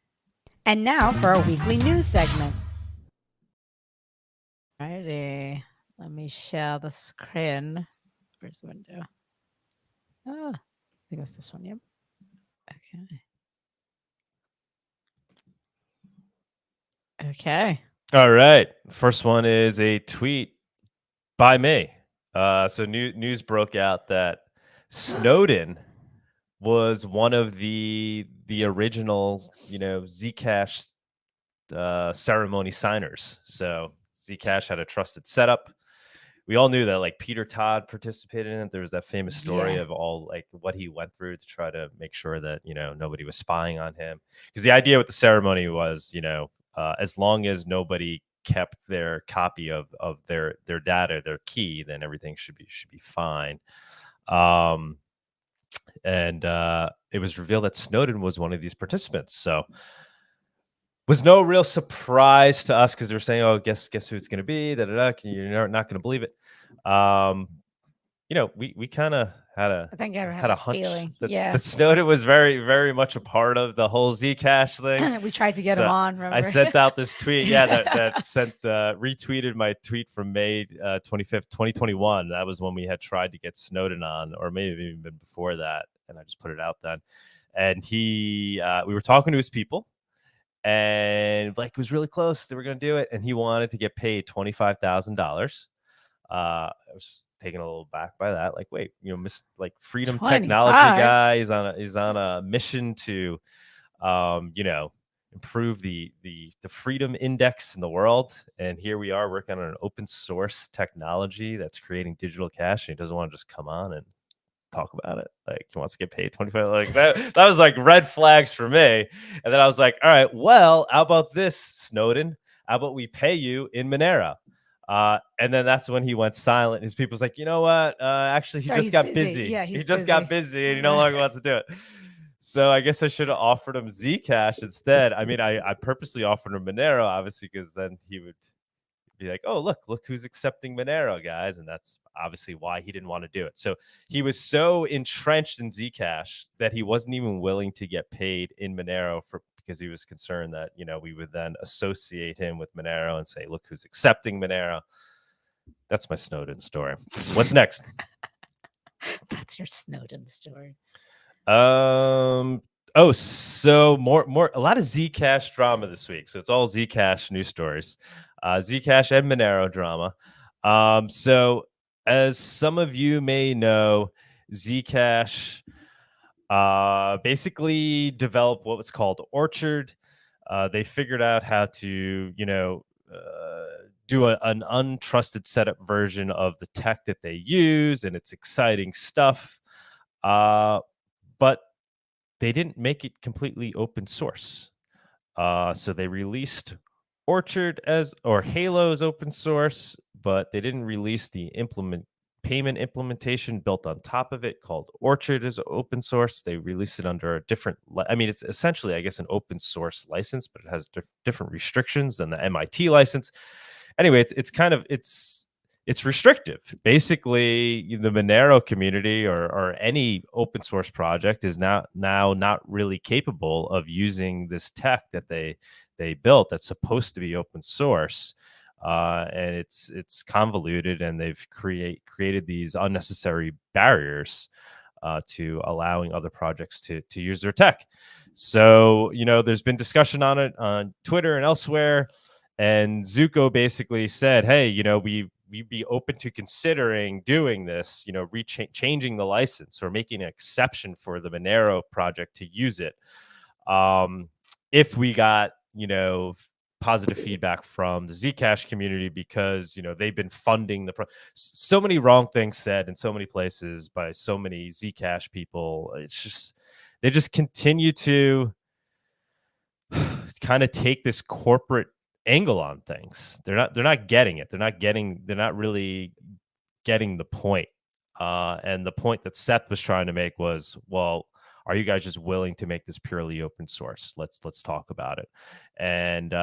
And now for our weekly news segment. All righty. Let me share the screen. Where's the window? Oh, I think it was this one. Yep. Okay. All right. First one is a tweet by me. So news broke out that Snowden was one of the original, Zcash ceremony signers. So Zcash had a trusted setup. We all knew that, like, Peter Todd participated in it. There was that famous story of all, like, what he went through to try to make sure that, nobody was spying on him. Because the idea with the ceremony was, as long as nobody kept their copy of their data, their key, then everything should be fine. And it was revealed that Snowden was one of these participants. So was no real surprise to us, because they were saying, "Oh, guess who it's going to be?" You're not going to believe it. We kind of had a hunch feeling. that Snowden was very, very much a part of the whole Zcash thing. We tried to get him on. Remember? I sent out this tweet. Yeah, that retweeted my tweet from May 25th, 2021. That was when we had tried to get Snowden on, or maybe even been before that. And I just put it out then. And we were talking to his people, and like, it was really close. They were going to do it, and he wanted to get paid $25,000. I was taken a little back by that. Like, wait, like, freedom 25? technology guy is on a mission to, improve the freedom index in the world. And here we are working on an open source technology that's creating digital cash, and he doesn't want to just come on and talk about it. Like, he wants to get paid 25. Like, that was like red flags for me. And then I was like, all right, well, how about this, Snowden? How about we pay you in Monero? And then that's when he went silent. His people's like, you know what? Actually, he just got busy. Yeah, he just got busy, and he no longer wants to do it. So I guess I should have offered him Zcash instead. I mean, I purposely offered him Monero, obviously, because then he would be like, oh, look who's accepting Monero, guys. And that's obviously why he didn't want to do it. So he was so entrenched in Zcash that he wasn't even willing to get paid in Monero because he was concerned that, we would then associate him with Monero and say, look who's accepting Monero. That's my Snowden story. What's next? That's your Snowden story. So a lot of Zcash drama this week. So it's all Zcash news stories. Zcash and Monero drama. So as some of you may know, Zcash basically developed what was called Orchard. They figured out how to, do an untrusted setup version of the tech that they use, and it's exciting stuff. But they didn't make it completely open source. So they released Orchard or Halo as open source, but they didn't release the payment implementation built on top of it called Orchard as open source. They released it under a different, it's essentially, I guess, an open source license, but it has different restrictions than the MIT license. Anyway, it's restrictive. Basically, the Monero community or any open source project is now not really capable of using this tech that they built that's supposed to be open source. And it's convoluted, and they've created these unnecessary barriers to allowing other projects to use their tech. So, there's been discussion on it on Twitter and elsewhere. And Zuko basically said, hey, we'd be open to considering doing this, changing the license or making an exception for the Monero project to use it. If we got, positive feedback from the Zcash community, because, they've been funding so many wrong things said in so many places by so many Zcash people. They just continue to kind of take this corporate angle on things. They're not getting it. They're not really getting the point. And the point that Seth was trying to make was, well, are you guys just willing to make this purely open source? Let's talk about it. And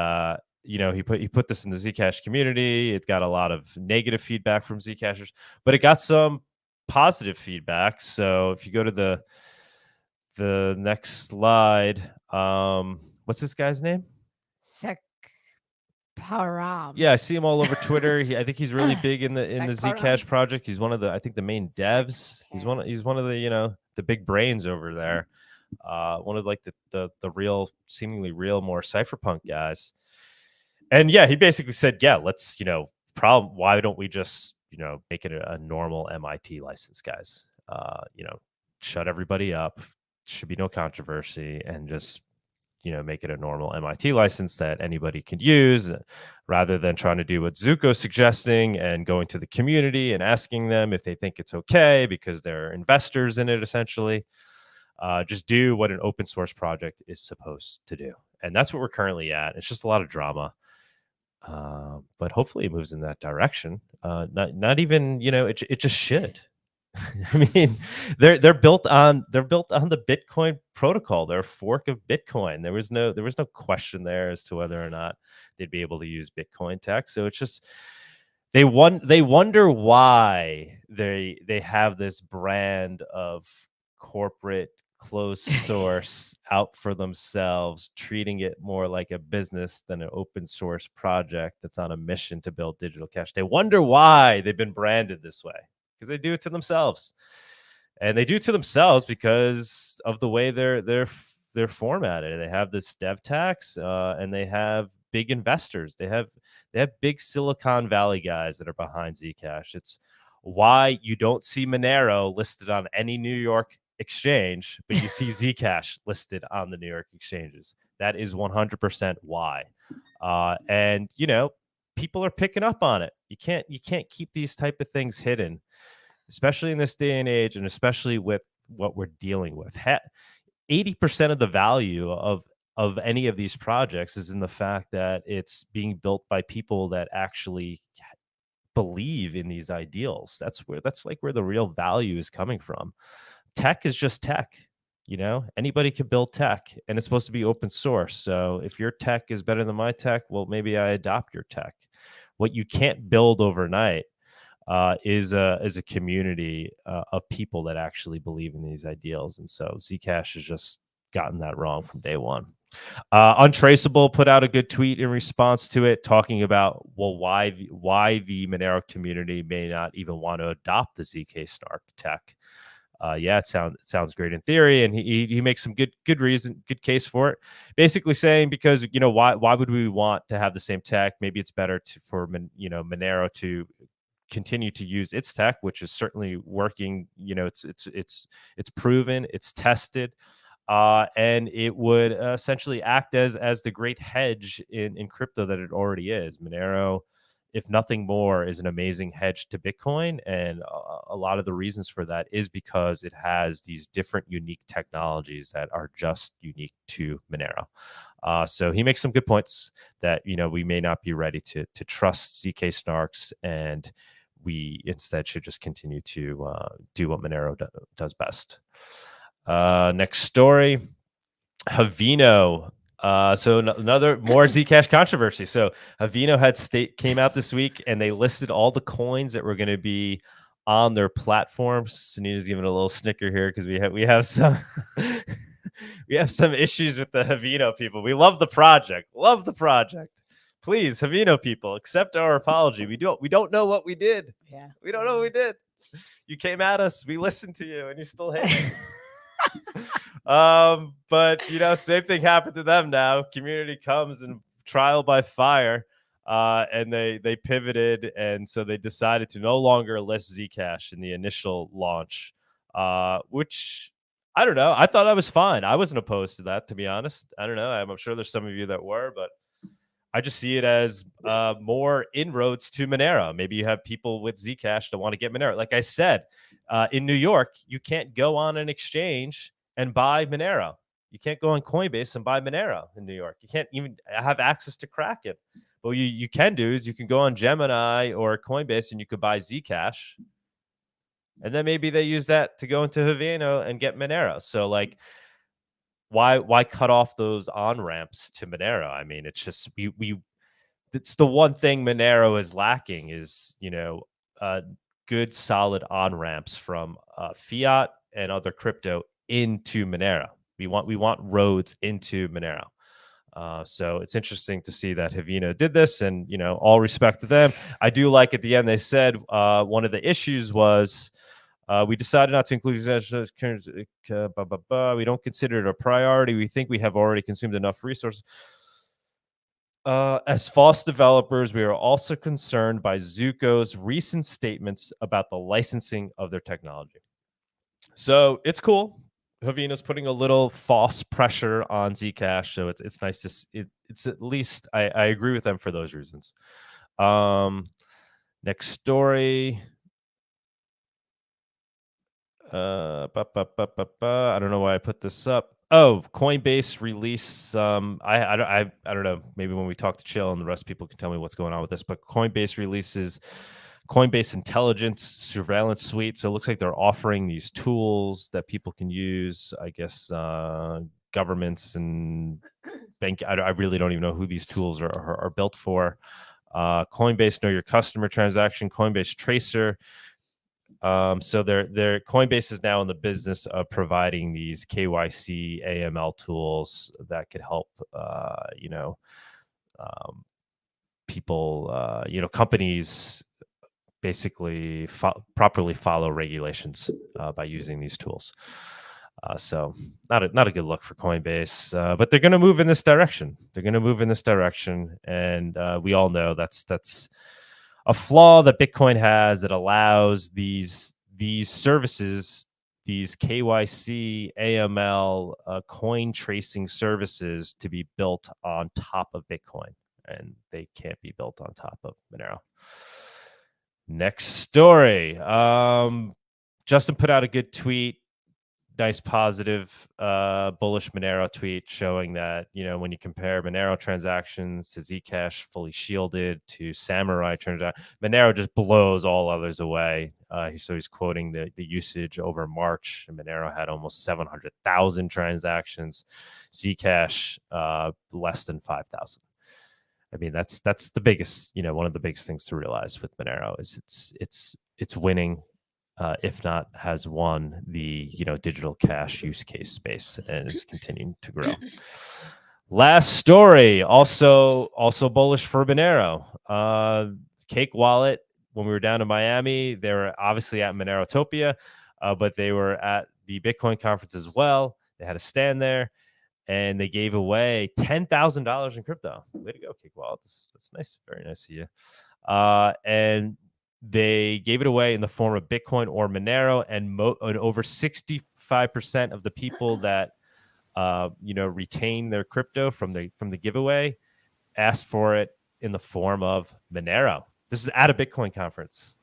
he put this in the Zcash community. It got a lot of negative feedback from Zcashers, but it got some positive feedback. So if you go to the next slide, what's this guy's name? Param. Yeah, I see him all over Twitter. I think he's really big in the Zcash project. He's one of the, I think, the main devs. He's one of the the big brains over there. One of like the real, seemingly real, more cypherpunk guys. And yeah, he basically said, yeah, let's why don't we just make it a normal MIT license, guys? Shut everybody up. Should be no controversy, and just make it a normal MIT license that anybody can use, rather than trying to do what Zuko's suggesting and going to the community and asking them if they think it's okay because they're investors in it, essentially. Just do what an open source project is supposed to do. And that's what we're currently at. It's just a lot of drama. But hopefully it moves in that direction. Not even, it just should. I mean, they're built on the Bitcoin protocol. They're a fork of Bitcoin. There was no question there as to whether or not they'd be able to use Bitcoin tech. So it's just they wonder why they have this brand of corporate closed source out for themselves, treating it more like a business than an open source project that's on a mission to build digital cash. They wonder why they've been branded this way. Because they do it to themselves, and they do it to themselves because of the way they're formatted. They have this dev tax, and they have big investors. They have big Silicon Valley guys that are behind Zcash. It's why you don't see Monero listed on any New York exchange, but you see Zcash listed on the New York exchanges. That is 100% why. And people are picking up on it. You can't keep these type of things hidden, especially in this day and age, and especially with what we're dealing with. 80% of the value of any of these projects is in the fact that it's being built by people that actually believe in these ideals. That's where the real value is coming from. Tech is just tech. Anybody can build tech, and it's supposed to be open source. So if your tech is better than my tech, well, maybe I adopt your tech. What you can't build overnight is a community of people that actually believe in these ideals. And so Zcash has just gotten that wrong from day one. Untraceable put out a good tweet in response to it, talking about, well, why the Monero community may not even want to adopt the ZK Snark tech. Yeah, it sounds great in theory, and he makes some good case for it. Basically saying, because why would we want to have the same tech? Maybe it's better for Monero to continue to use its tech, which is certainly working. It's proven, it's tested, and it would essentially act as the great hedge in crypto that it already is. Monero, if nothing more, is an amazing hedge to Bitcoin. And a lot of the reasons for that is because it has these different unique technologies that are just unique to Monero. So he makes some good points that, we may not be ready to trust ZK Snarks, and we instead should just continue to do what Monero does best. Next story, Haveno. So another more Zcash controversy. So Haveno came out this week, and they listed all the coins that were going to be on their platforms. Sunita's giving a little snicker here because we have some we have some issues with the Haveno people. We love the project. Please, Haveno people, accept our apology. We don't know what we did. Yeah, we don't know what we did. You came at us. We listened to you, and you still hate us. But same thing happened to them now. Community comes and trial by fire, and they pivoted, and so they decided to no longer list Zcash in the initial launch, which I don't know. I thought that was fine. I wasn't opposed to that, to be honest. I don't know. I'm sure there's some of you that were, but I just see it as more inroads to Monero. Maybe you have people with Zcash that want to get Monero. Like I said, in New York, you can't go on an exchange and buy Monero. You can't go on Coinbase and buy Monero in New York. You can't even have access to Kraken. But what you can do is you can go on Gemini or Coinbase, and you could buy Zcash. and then maybe they use that to go into Haveno and get Monero. So like, why cut off those on ramps to Monero? I mean, it's just it's the one thing Monero is lacking is, good solid on ramps from fiat and other crypto into Monero. We want roads into Monero. So it's interesting to see that Haveno did this, and all respect to them. I do like at the end they said one of the issues was we decided not to include we don't consider it a priority. We think we have already consumed enough resources. As false developers, we are also concerned by Zuko's recent statements about the licensing of their technology. So it's cool. Haveno's putting a little false pressure on Zcash, so it's nice to it's at least I agree with them for those reasons. Next story. I don't know why I put this up. Oh, Coinbase release. I don't know. Maybe when we talk to Csilla and the rest of people can tell me what's going on with this. But Coinbase releases Coinbase Intelligence Surveillance Suite. So it looks like they're offering these tools that people can use. I guess governments and bank. I really don't even know who these tools are built for. Coinbase Know Your Customer Transaction, Coinbase Tracer. So their Coinbase is now in the business of providing these KYC AML tools that could help, people, companies basically properly follow regulations by using these tools. So not a good look for Coinbase, but they're going to move in this direction. And we all know that's a flaw that Bitcoin has that allows these services, these KYC, AML, coin tracing services to be built on top of Bitcoin, and they can't be built on top of Monero. Next story. Justin put out a good tweet. Nice positive bullish Monero tweet showing that when you compare Monero transactions to Zcash fully shielded to Samurai transactions, Monero just blows all others away. So he's quoting the usage over March, and Monero had almost 700,000 transactions. Zcash less than 5,000. I mean, that's the biggest, one of the biggest things to realize with Monero is it's winning. If not has won the digital cash use case space and is continuing to grow. Last story, also bullish for Monero. Cakewallet, when we were down in Miami, they were obviously at Monerotopia, but they were at the Bitcoin conference as well. They had a stand there, and they gave away $10,000 in crypto. Way to go, Cakewallet! That's nice, very nice of you. And they gave it away in the form of Bitcoin or Monero, and over 65% of the people that retain their crypto from the giveaway asked for it in the form of Monero. This is at a Bitcoin conference.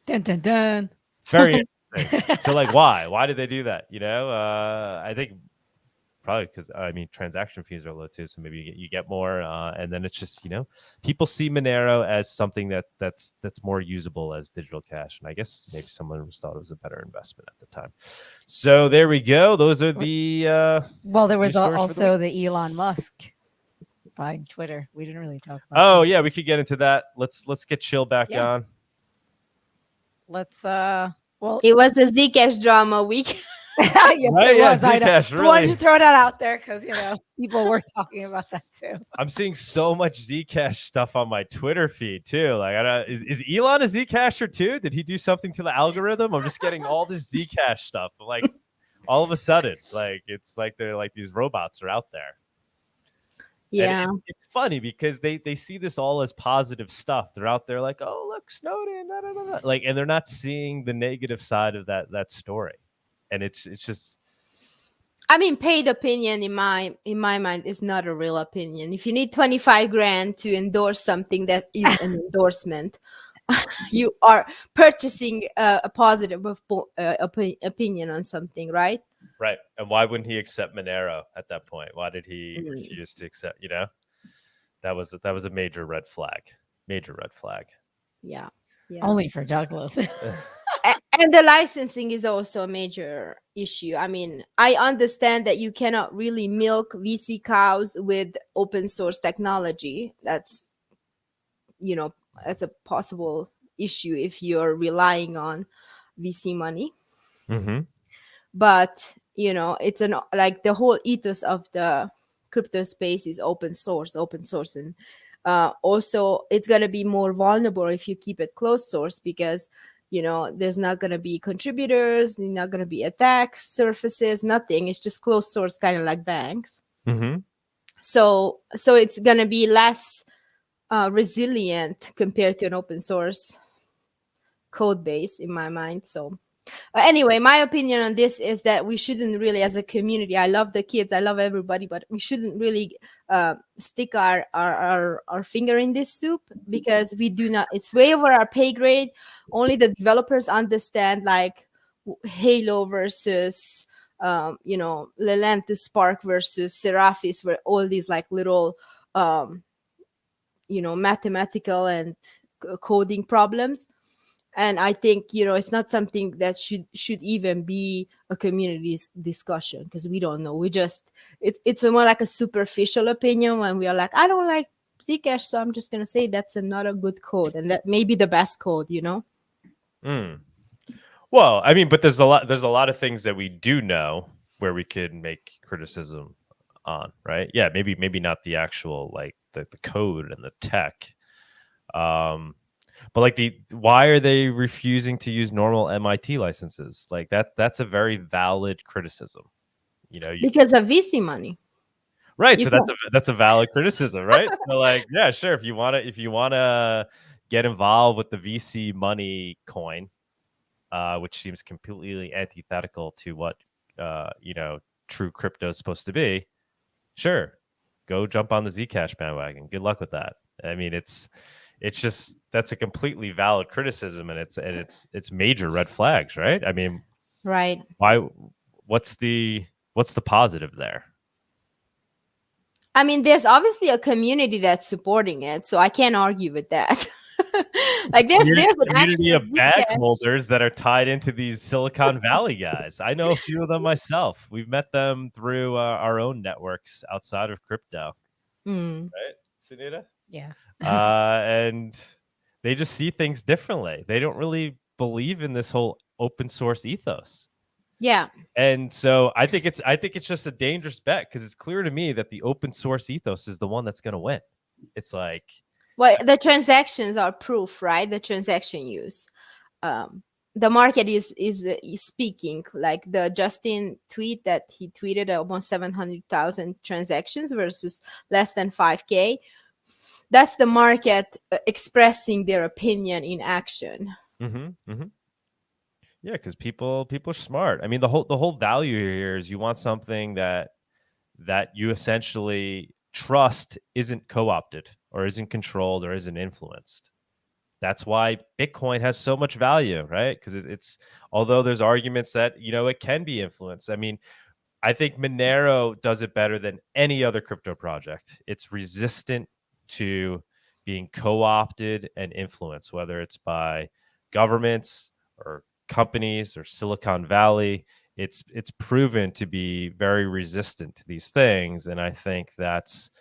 Dun dun dun. Very interesting. So like, why did they do that? I think probably because transaction fees are low too, so maybe you get more, and then it's just people see Monero as something that's more usable as digital cash, and I guess maybe someone thought it was a better investment at the time. So there we go. Those are the well, there was also the Elon Musk buying Twitter. We didn't really talk about. Oh yeah, we could get into that. Let's get Chill back on. Let's well, it was a Zcash drama week. Yes, right, it was. Zcash, really. Why did you throw that out there? Because people were talking about that too. I'm seeing so much Zcash stuff on my Twitter feed too. Like, is Elon a Zcasher too? Did he do something to the algorithm? I'm just getting all this Zcash stuff. Like, all of a sudden, like it's like they're like these robots are out there. Yeah, it's funny because they see this all as positive stuff. They're out there like, oh look, Snowden, like, and they're not seeing the negative side of that story. And it's just, paid opinion in my mind is not a real opinion. If you need 25 grand to endorse something that is an endorsement, you are purchasing a positive opinion on something, right? Right. And why wouldn't he accept Monero at that point? Why did he refuse to accept? That was a major red flag. Yeah. Only for Douglas. And the licensing is also a major issue. I mean, I understand that you cannot really milk VC cows with open source technology. That's, that's a possible issue if you're relying on VC money. Mm-hmm. But, it's like the whole ethos of the crypto space is open source. And also it's going to be more vulnerable if you keep it closed source, because there's not going to be contributors, not going to be attack surfaces, nothing. It's just closed source, kind of like banks. Mm-hmm. So it's going to be less resilient compared to an open source code base, in my mind. So anyway, my opinion on this is that we shouldn't really, as a community, I love the kids, I love everybody, but we shouldn't really stick our finger in this soup, because we do not, it's way over our pay grade. Only the developers understand, like Halo versus Lelantus Spark versus Seraphis, where all these like little mathematical and coding problems. And I think, it's not something that should even be a community discussion, because we don't know. It's more like a superficial opinion when we are like, I don't like Zcash, so I'm just going to say that's not a good code, and that may be the best code, Well, I mean, but there's a lot of things that we do know where we could make criticism on, right? Yeah, maybe not the actual, like the code and the tech. But like why are they refusing to use normal MIT licenses? Like that's a very valid criticism. Because of VC money. Right. So that's a valid criticism, right? So like, yeah, sure. If you wanna get involved with the VC money coin, which seems completely antithetical to what true crypto is supposed to be, sure. Go jump on the Zcash bandwagon. Good luck with that. I mean, it's just, that's a completely valid criticism, and it's major red flags, right? I mean, right. Why? What's the positive there? I mean, there's obviously a community that's supporting it, so I can't argue with that. Like there's a community of bag holders that are tied into these Silicon Valley guys. I know a few of them myself. We've met them through our own networks outside of crypto. Right, Sunita? Yeah. And they just see things differently. They don't really believe in this whole open source ethos. Yeah. And so I think it's just a dangerous bet, because it's clear to me that the open source ethos is the one that's going to win. It's like, well, the transactions are proof, right? The transaction use. The market is speaking. Like the Justin tweet that he tweeted, almost 700,000 transactions versus less than 5K. That's the market expressing their opinion in action. Mm-hmm, mm-hmm. Yeah, because people are smart. I mean, the whole value here is you want something that you essentially trust isn't co-opted or isn't controlled or isn't influenced. That's why Bitcoin has so much value, right? Because it's although there's arguments that it can be influenced. I mean, I think Monero does it better than any other crypto project. It's resistant to being co-opted and influenced, whether it's by governments or companies or Silicon Valley. It's proven to be very resistant to these things, and I think that's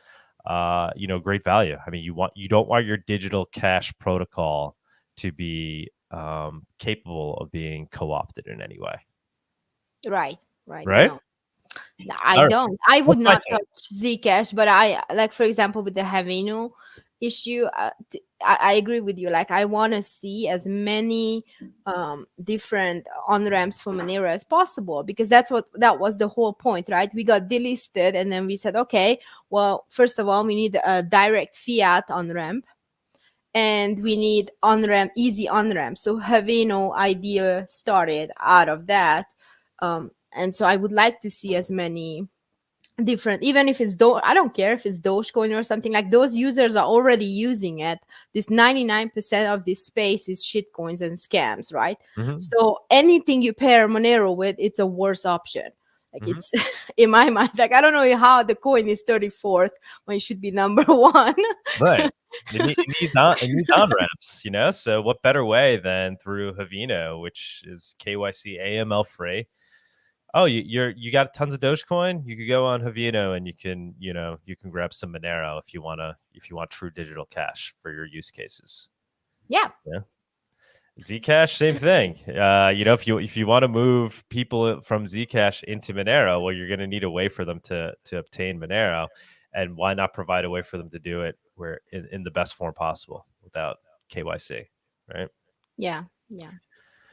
great value. I mean, you don't want your digital cash protocol to be capable of being co-opted in any way. Right. No, I don't. I would not touch Zcash, but I, like, for example, with the Haveno issue, I agree with you. Like, I want to see as many different on-ramps for Monero as possible, because that was the whole point, right? We got delisted, and then we said, okay, well, first of all, we need a direct fiat on-ramp, and we need on-ramp, easy on-ramp. So Haveno idea started out of that. And so I would like to see as many different, even if it's I don't care if it's Dogecoin or something, like those users are already using it. This 99% of this space is shitcoins and scams, right? Mm-hmm. So anything you pair Monero with, it's a worse option. Like it's in my mind, like I don't know how the coin is 34th when it should be number 1. Right. It needs on-ramps, so what better way than through Haveno, which is KYC AML free. Oh, you got tons of Dogecoin, you could go on Haveno and you can grab some Monero if you want true digital cash for your use cases. Yeah. Zcash, same thing. If you want to move people from Zcash into Monero, well, you're going to need a way for them to obtain Monero, and why not provide a way for them to do it where in the best form possible without KYC, right? Yeah.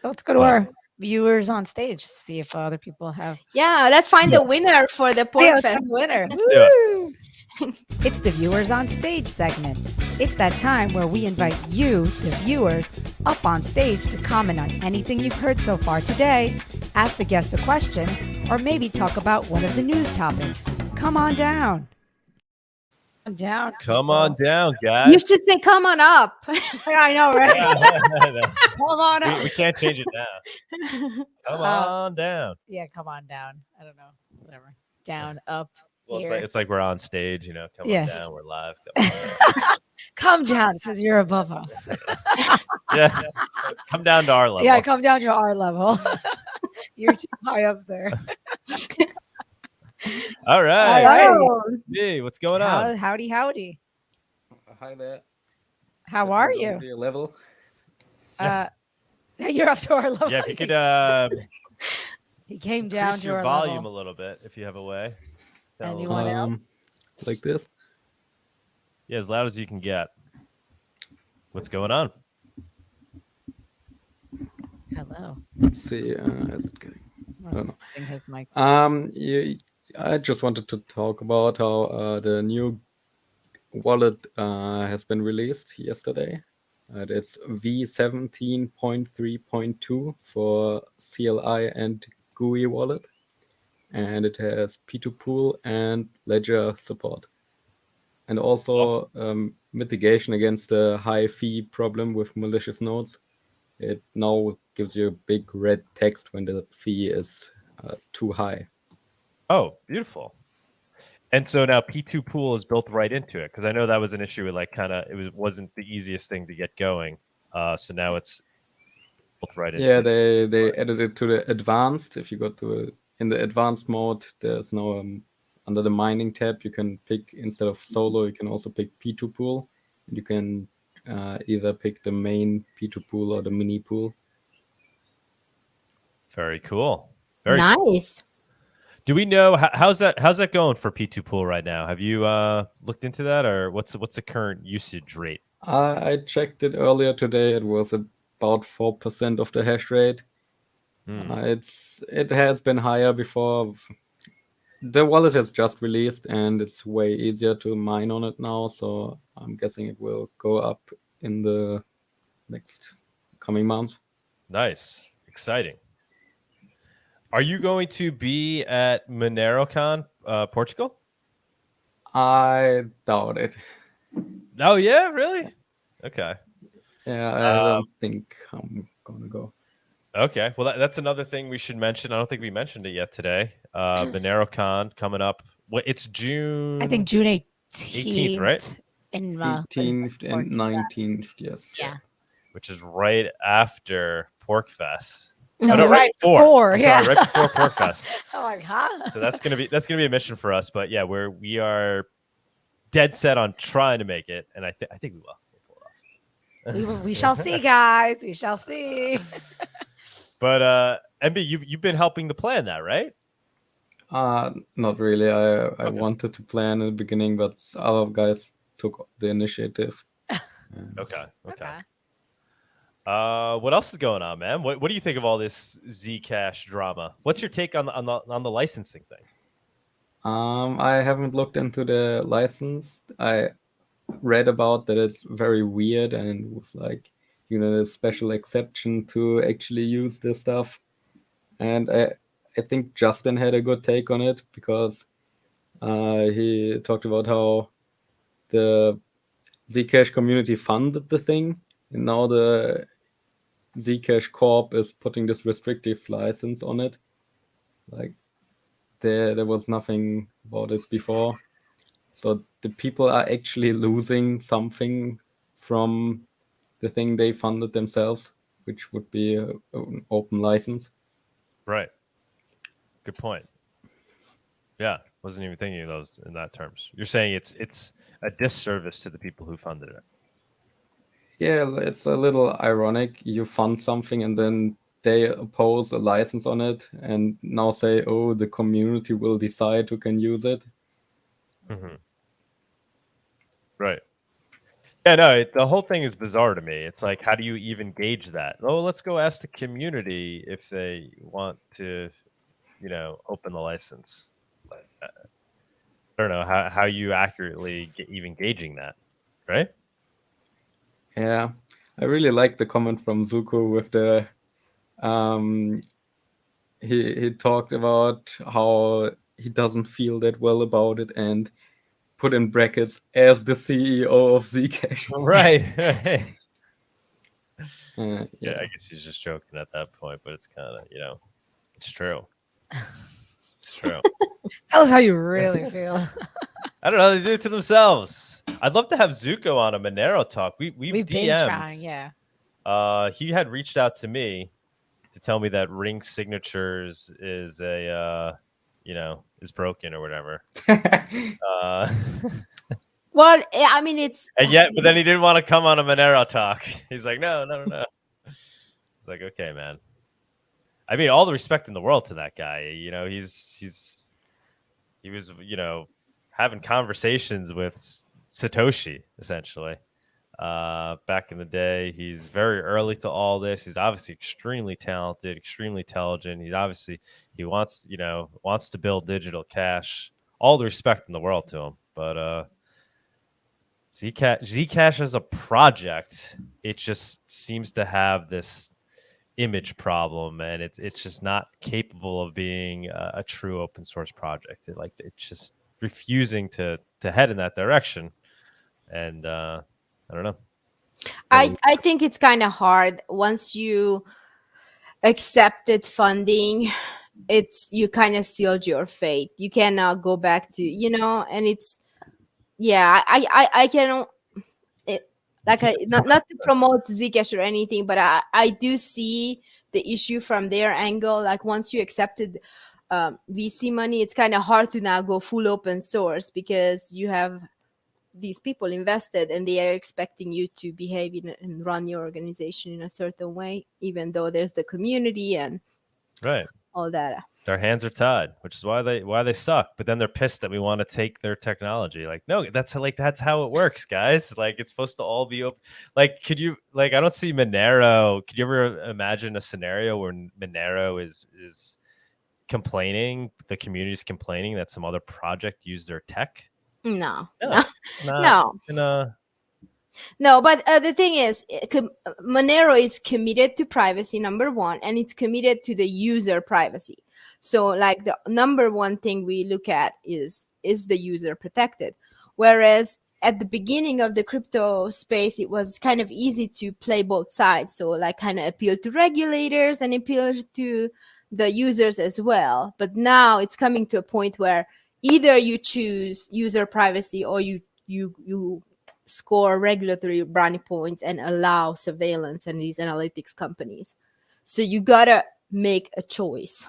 Let's go to our viewers on stage, see if other people have. Yeah, let's find the winner for the Pork Fest. Winner. Let's do it. It's the viewers on stage segment. It's that time where we invite you, the viewers, up on stage to comment on anything you've heard so far today, ask the guest a question, or maybe talk about one of the news topics. Come on down. Come on down, guys. You should say, "Come on up." I know, right? Come on up. We can't change it now. Come on down. Yeah, come on down. I don't know. Whatever. Down, up. Well, here. it's like we're on stage, Come on down. We're live. Come down because you're above us. Yeah. Come down to our level. Yeah, come down to our level. You're too high up there. All right. All right. Hey, what's going on? Howdy. Hi there. How are you? Your level. You're up to our level. Yeah, if you could he came down increase to your our volume level. a little bit if you have a way. And you want help? Like this? Yeah, as loud as you can get. What's going on? Hello. Let's see. Is it getting? His mic. I just wanted to talk about how the new wallet has been released yesterday. It's V17.3.2 for CLI and GUI wallet, and it has P2Pool and Ledger support, and also mitigation against the high fee problem with malicious nodes. It now gives you a big red text when the fee is too high. Oh, beautiful. And so now P2Pool is built right into it, because I know that was an issue with wasn't the easiest thing to get going. So now it's built right into it. They added it to the advanced. If you go to in the advanced mode, there's no under the mining tab, you can pick, instead of solo, you can also pick P2Pool. And you can either pick the main P2Pool or the mini pool. Very cool. Nice. Do we know how's that going for P2Pool right now? Have you looked into that, or what's the current usage rate? I checked it earlier today. It was about 4% of the hash rate. It has been higher before. The wallet has just released, and it's way easier to mine on it now. So I'm guessing it will go up in the next coming months. Nice, exciting. Are you going to be at MoneroCon, Portugal? I doubt it. Oh yeah, really? Okay. Yeah, I don't think I'm gonna go. Okay, well that's another thing we should mention. I don't think we mentioned it yet today. MoneroCon coming up. It's June. I think June 18th. 18th, right? In 18th and 19th, yes. Yeah. Which is right after Porkfest. No, right before. I'm sorry, right before Porkfest. Oh my god. So that's gonna be a mission for us. But yeah, we are dead set on trying to make it, and I think we will. We'll pull it off. We shall see, guys. We shall see. But MB, you've been helping to plan that, right? Not really. I wanted to plan in the beginning, but other guys took the initiative. Okay. What else is going on, man? What do you think of all this Zcash drama? What's your take on the licensing thing? I haven't looked into the license. I read about that it's very weird and with a special exception to actually use this stuff. And I think Justin had a good take on it, because he talked about how the Zcash community funded the thing, and now the Zcash Corp is putting this restrictive license on it. Like there was nothing about it before. So the people are actually losing something from the thing they funded themselves, which would be an open license. Right. Good point. Yeah, wasn't even thinking of those in that terms. You're saying it's a disservice to the people who funded it. Yeah, it's a little ironic. You fund something and then they oppose a license on it and now say, oh, the community will decide who can use it. Mm-hmm. Right. Yeah, no, the whole thing is bizarre to me. It's like, how do you even gauge that? Oh, let's go ask the community if they want to, open the license. I don't know how you accurately even gauging that, right? Yeah, I really like the comment from Zuko with the he talked about how he doesn't feel that well about it and put in brackets as the CEO of Zcash. Right. Yeah, I guess he's just joking at that point, but it's kind of, it's true. It's true. Tell us how you really feel. I don't know. They do it to themselves. I'd love to have Zuko on a Monero talk. We've been DM'd. trying, yeah. He had reached out to me to tell me that Ring Signatures is is broken or whatever. Well, I mean, it's And yet, but then he didn't want to come on a Monero talk. He's like, no. It's like, okay, man. I mean, all the respect in the world to that guy. He was, having conversations with Satoshi essentially. Back in the day, he's very early to all this. He's obviously extremely talented, extremely intelligent. He wants to build digital cash. All the respect in the world to him, but Zcash as a project, it just seems to have this image problem, and it's just not capable of being a true open source project. It's just refusing to head in that direction, and I don't know. I think it's kind of hard once you accepted funding. You kind of sealed your fate. You cannot go back to, and it's I can not to promote Zcash or anything, but I do see the issue from their angle. Like once you accepted VC money, it's kind of hard to now go full open source because you have these people invested and they are expecting you to behave and run your organization in a certain way, even though there's the community and right all that. Their hands are tied, which is why they suck. But then they're pissed that we want to take their technology. Like, no, that's how it works, guys. Like, it's supposed to all be open. Like, could you I don't see Monero. Could you ever imagine a scenario where Monero is complaining, the community's complaining that some other project used their tech? No. No, but the thing is, Monero is committed to privacy, number one, and it's committed to the user privacy. So like the number one thing we look at is the user protected? Whereas at the beginning of the crypto space, it was kind of easy to play both sides. So like kind of appeal to regulators and appeal to the users as well. But now it's coming to a point where either you choose user privacy or you score regulatory brownie points and allow surveillance and these analytics companies. So you gotta make a choice.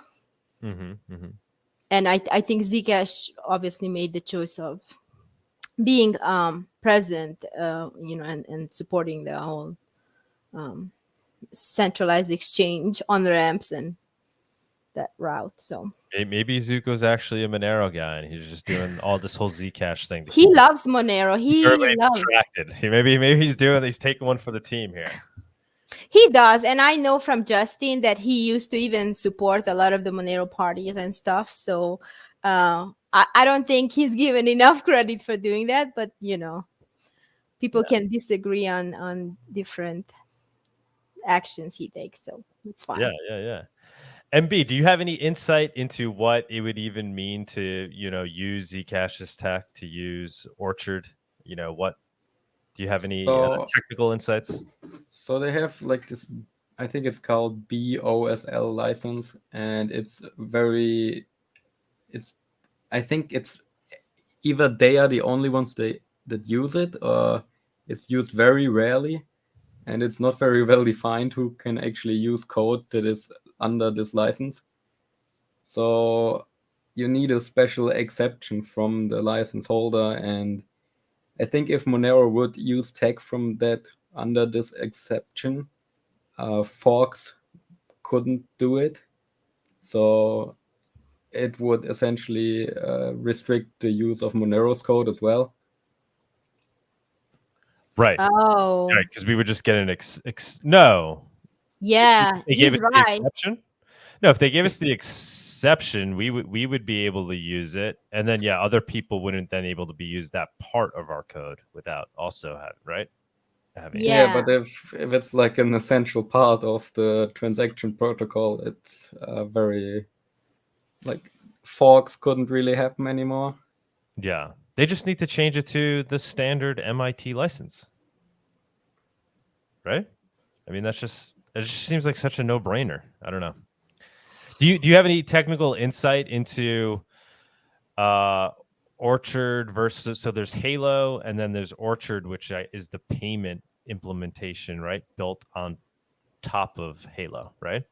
And I think Zcash obviously made the choice of being present, and supporting the whole centralized exchange on ramps and that route. So maybe Zuko's actually a Monero guy, and he's just doing all this whole Zcash thing. He loves Monero. He loves. Maybe he's taking one for the team here. He does, and I know from Justin that he used to even support a lot of the Monero parties and stuff. So I don't think he's given enough credit for doing that. But people can disagree on different actions he takes, so it's fine. Yeah. MB, do you have any insight into what it would even mean to, use Zcash's tech, to use Orchard? What do you have any technical insights? So they have like this, I think it's called BOSL license, and I think it's either they are the only ones that use it, or it's used very rarely, and it's not very well defined who can actually use code that is under this license. So you need a special exception from the license holder, and I think if Monero would use tech from that under this exception, forks couldn't do it. So it would essentially restrict the use of Monero's code as well. Right. Oh, Right, because we would just get an no. yeah, They gave he's us the right. exception. No, if they gave us the exception, we would be able to use it, and then other people wouldn't then able to be used that part of our code without also having Yeah. But if it's like an essential part of the transaction protocol, it's very like forks couldn't really happen anymore. Yeah, they just need to change it to the standard MIT license, right? I mean, it just seems like such a no-brainer. I don't know. Do you have any technical insight into Orchard versus, so there's Halo and then there's Orchard, which is the payment implementation, right? Built on top of Halo, right?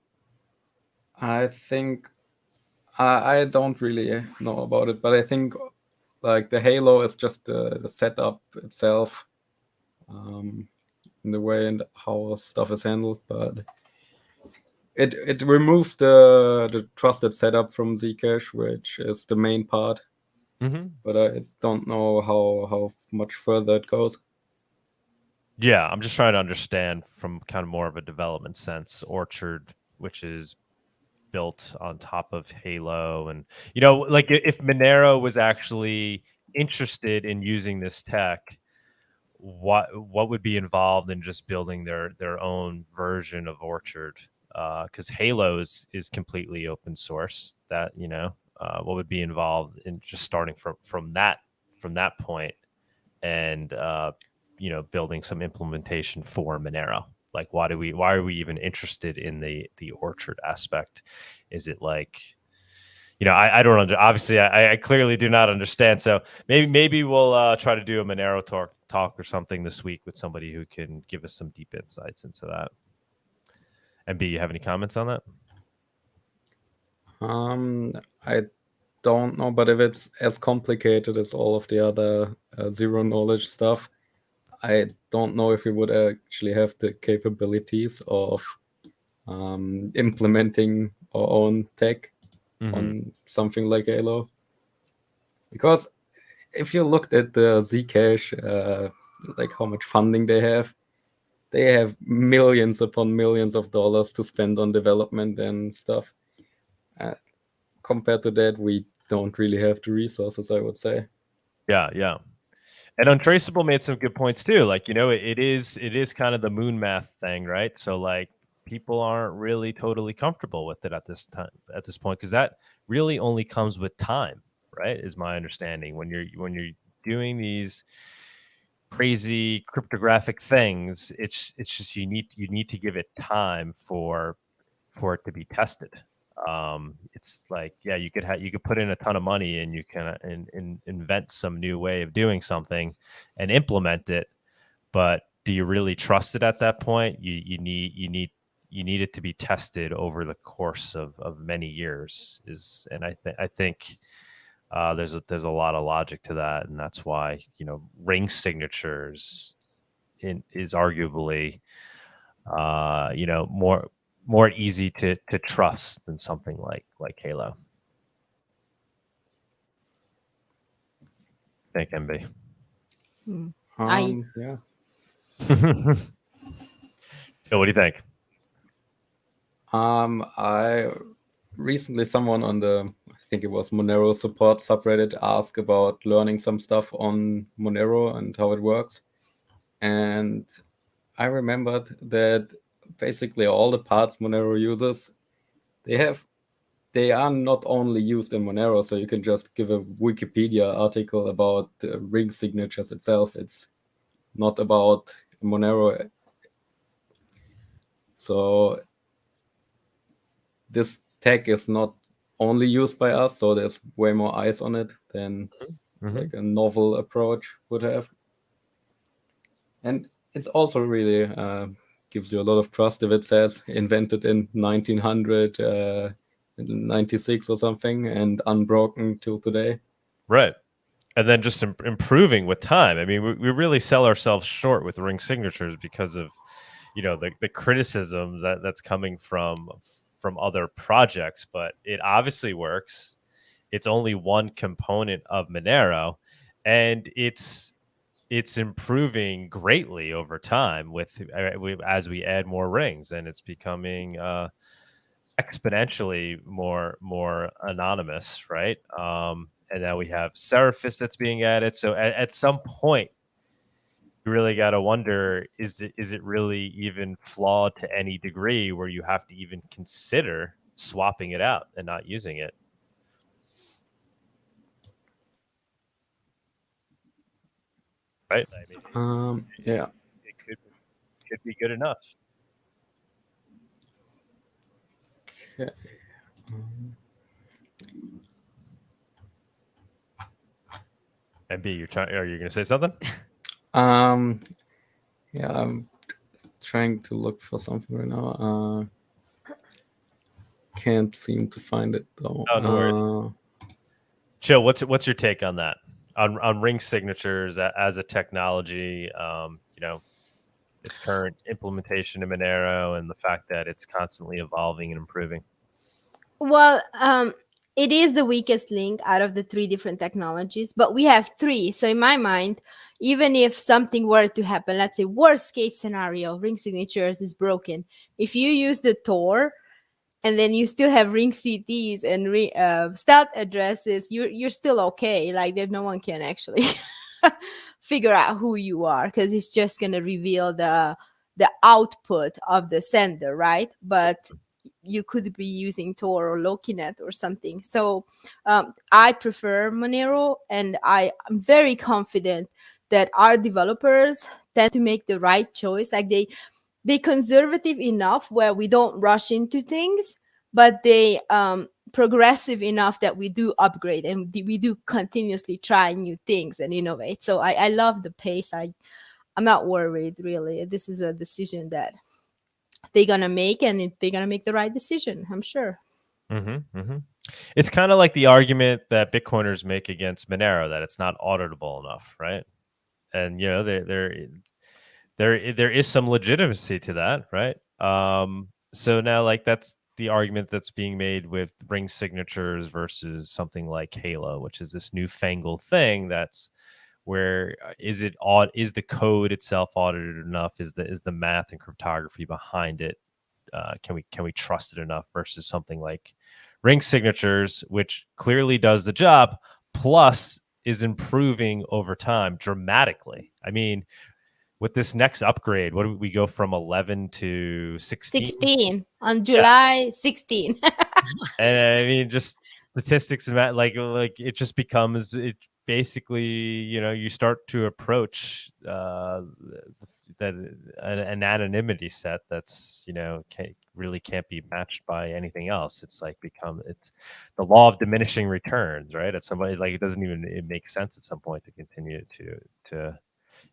I think I don't really know about it, but I think like the Halo is just the setup itself, in the way and how stuff is handled, but it removes the trusted setup from Zcash, which is the main part. Mm-hmm. But I don't know how much further it goes. Yeah, I'm just trying to understand from kind of more of a development sense. Orchard, which is built on top of Halo, and like if Monero was actually interested in using this tech, what would be involved in just building their own version of Orchard? Because Halo is completely open source. That what would be involved in just starting from that point and building some implementation for Monero? Like, why are we even interested in the Orchard aspect? Is it like, I don't obviously I clearly do not understand. So maybe we'll try to do a Monero talk or something this week with somebody who can give us some deep insights into that. And B, you have any comments on that? I don't know, but if it's as complicated as all of the other zero knowledge stuff, I don't know if we would actually have the capabilities of implementing our own tech on something like Halo. Because if you looked at the Zcash, like how much funding they have millions upon millions of dollars to spend on development and stuff. Compared to that, we don't really have the resources, I would say. Yeah. And Untraceable made some good points too. Like, it is kind of the moon math thing, right? So like people aren't really totally comfortable with it at this point, because that really only comes with time, right? Is my understanding. When you're doing these crazy cryptographic things, it's just you need to give it time for it to be tested. It's like, you could put in a ton of money and you can invent some new way of doing something and implement it, but do you really trust it at that point? You need it to be tested over the course of many years. And I think there's a lot of logic to that, and that's why ring signatures is arguably more easy to trust than something like Halo. I think MB. Yeah. So what do you think? I recently someone on the, I think it was Monero support subreddit, asked about learning some stuff on Monero and how it works. And I remembered that basically all the parts Monero uses, they are not only used in Monero, so you can just give a Wikipedia article about ring signatures itself. It's not about Monero. So this tech is not only used by us, so there's way more eyes on it than like a novel approach would have. And it's also really gives you a lot of trust if it says invented in 1996 or something and unbroken till today. Right. And then just improving with time. I mean, we really sell ourselves short with ring signatures because of, the criticism that's coming from other projects, but it obviously works. It's only one component of Monero, and it's improving greatly over time as we add more rings, and it's becoming exponentially more anonymous, right? And now we have Seraphis that's being added. So at some point, you really got to wonder, is it really even flawed to any degree where you have to even consider swapping it out and not using it? Right? I mean, yeah. It could be good enough. Okay. MB, are you going to say something? Yeah, I'm trying to look for something right now. Can't seem to find it though. Oh, no worries. Chill, what's your take on that? On ring signatures as a technology, its current implementation in Monero, and the fact that it's constantly evolving and improving? Well, it is the weakest link out of the 3 different technologies, but we have 3. So in my mind, even if something were to happen, let's say worst case scenario, ring signatures is broken. If you use the Tor and then you still have ring CTs and stealth addresses, you're still okay. Like there, no one can actually figure out who you are, because it's just going to reveal the output of the sender, right? But you could be using Tor or Lokinet or something. So I prefer Monero, and I'm very confident that our developers tend to make the right choice. Like they conservative enough where we don't rush into things, but they progressive enough that we do upgrade and we do continuously try new things and innovate. So I love the pace. I'm not worried, really. This is a decision that they're gonna make, and they're gonna make the right decision, I'm sure. It's kind of like the argument that Bitcoiners make against Monero, that it's not auditable enough, right? And there is some legitimacy to that, right? So now, like, that's the argument that's being made with ring signatures versus something like Halo, which is this newfangled thing that's where is the code itself audited enough? Is the math and cryptography behind it? Can we trust it enough versus something like ring signatures, which clearly does the job, plus is improving over time dramatically. I mean, with this next upgrade, what do we go from 11 to 16? 16 on July 16. And I mean, just statistics and that, like it just becomes it. Basically, you start to approach an anonymity set that's can't be matched by anything else. It's like it's the law of diminishing returns, right? At somebody, like, it makes sense at some point to continue to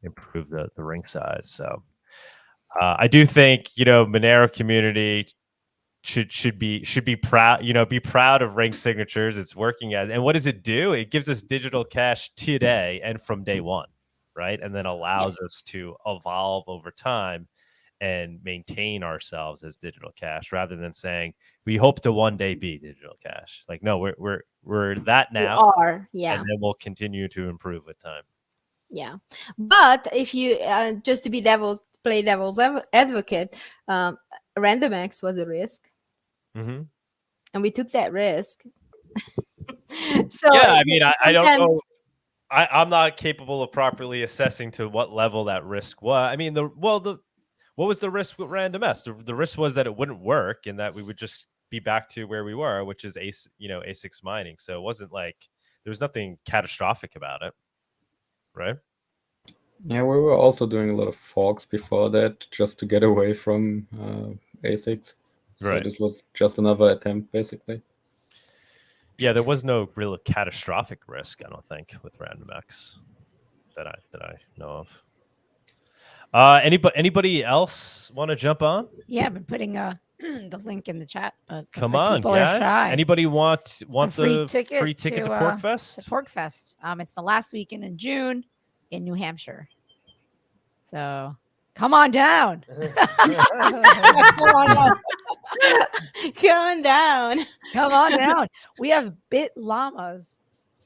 improve the ring size. So I do think Monero community should be proud, be proud of ring signatures. It's working and what does it do? It gives us digital cash today and from day one, right? And then allows us to evolve over time and maintain ourselves as digital cash, rather than saying we hope to one day be digital cash. Like, no, we're that now. We are, yeah. And then we'll continue to improve with time. Yeah, but if you just to play devil's advocate, RandomX was a risk. And we took that risk. So yeah, I mean, I don't know. I'm not capable of properly assessing to what level that risk was. I mean, what was the risk with RandomX? The risk was that it wouldn't work and that we would just be back to where we were, which is ASICs mining. So it wasn't like there was nothing catastrophic about it, right? Yeah, we were also doing a lot of forks before that just to get away from ASICs. So right. This was just another attempt, basically. Yeah, there was no real catastrophic risk, I don't think, with RandomX that I know of. Anybody else want to jump on? Yeah, I've been putting the link in the chat, but Come like on, people are guys. shy. Anybody want A free the ticket free ticket to PorkFest? To PorkFest. It's the last weekend in June in New Hampshire. So come on down. Come on down. Come on down. We have Bitlamas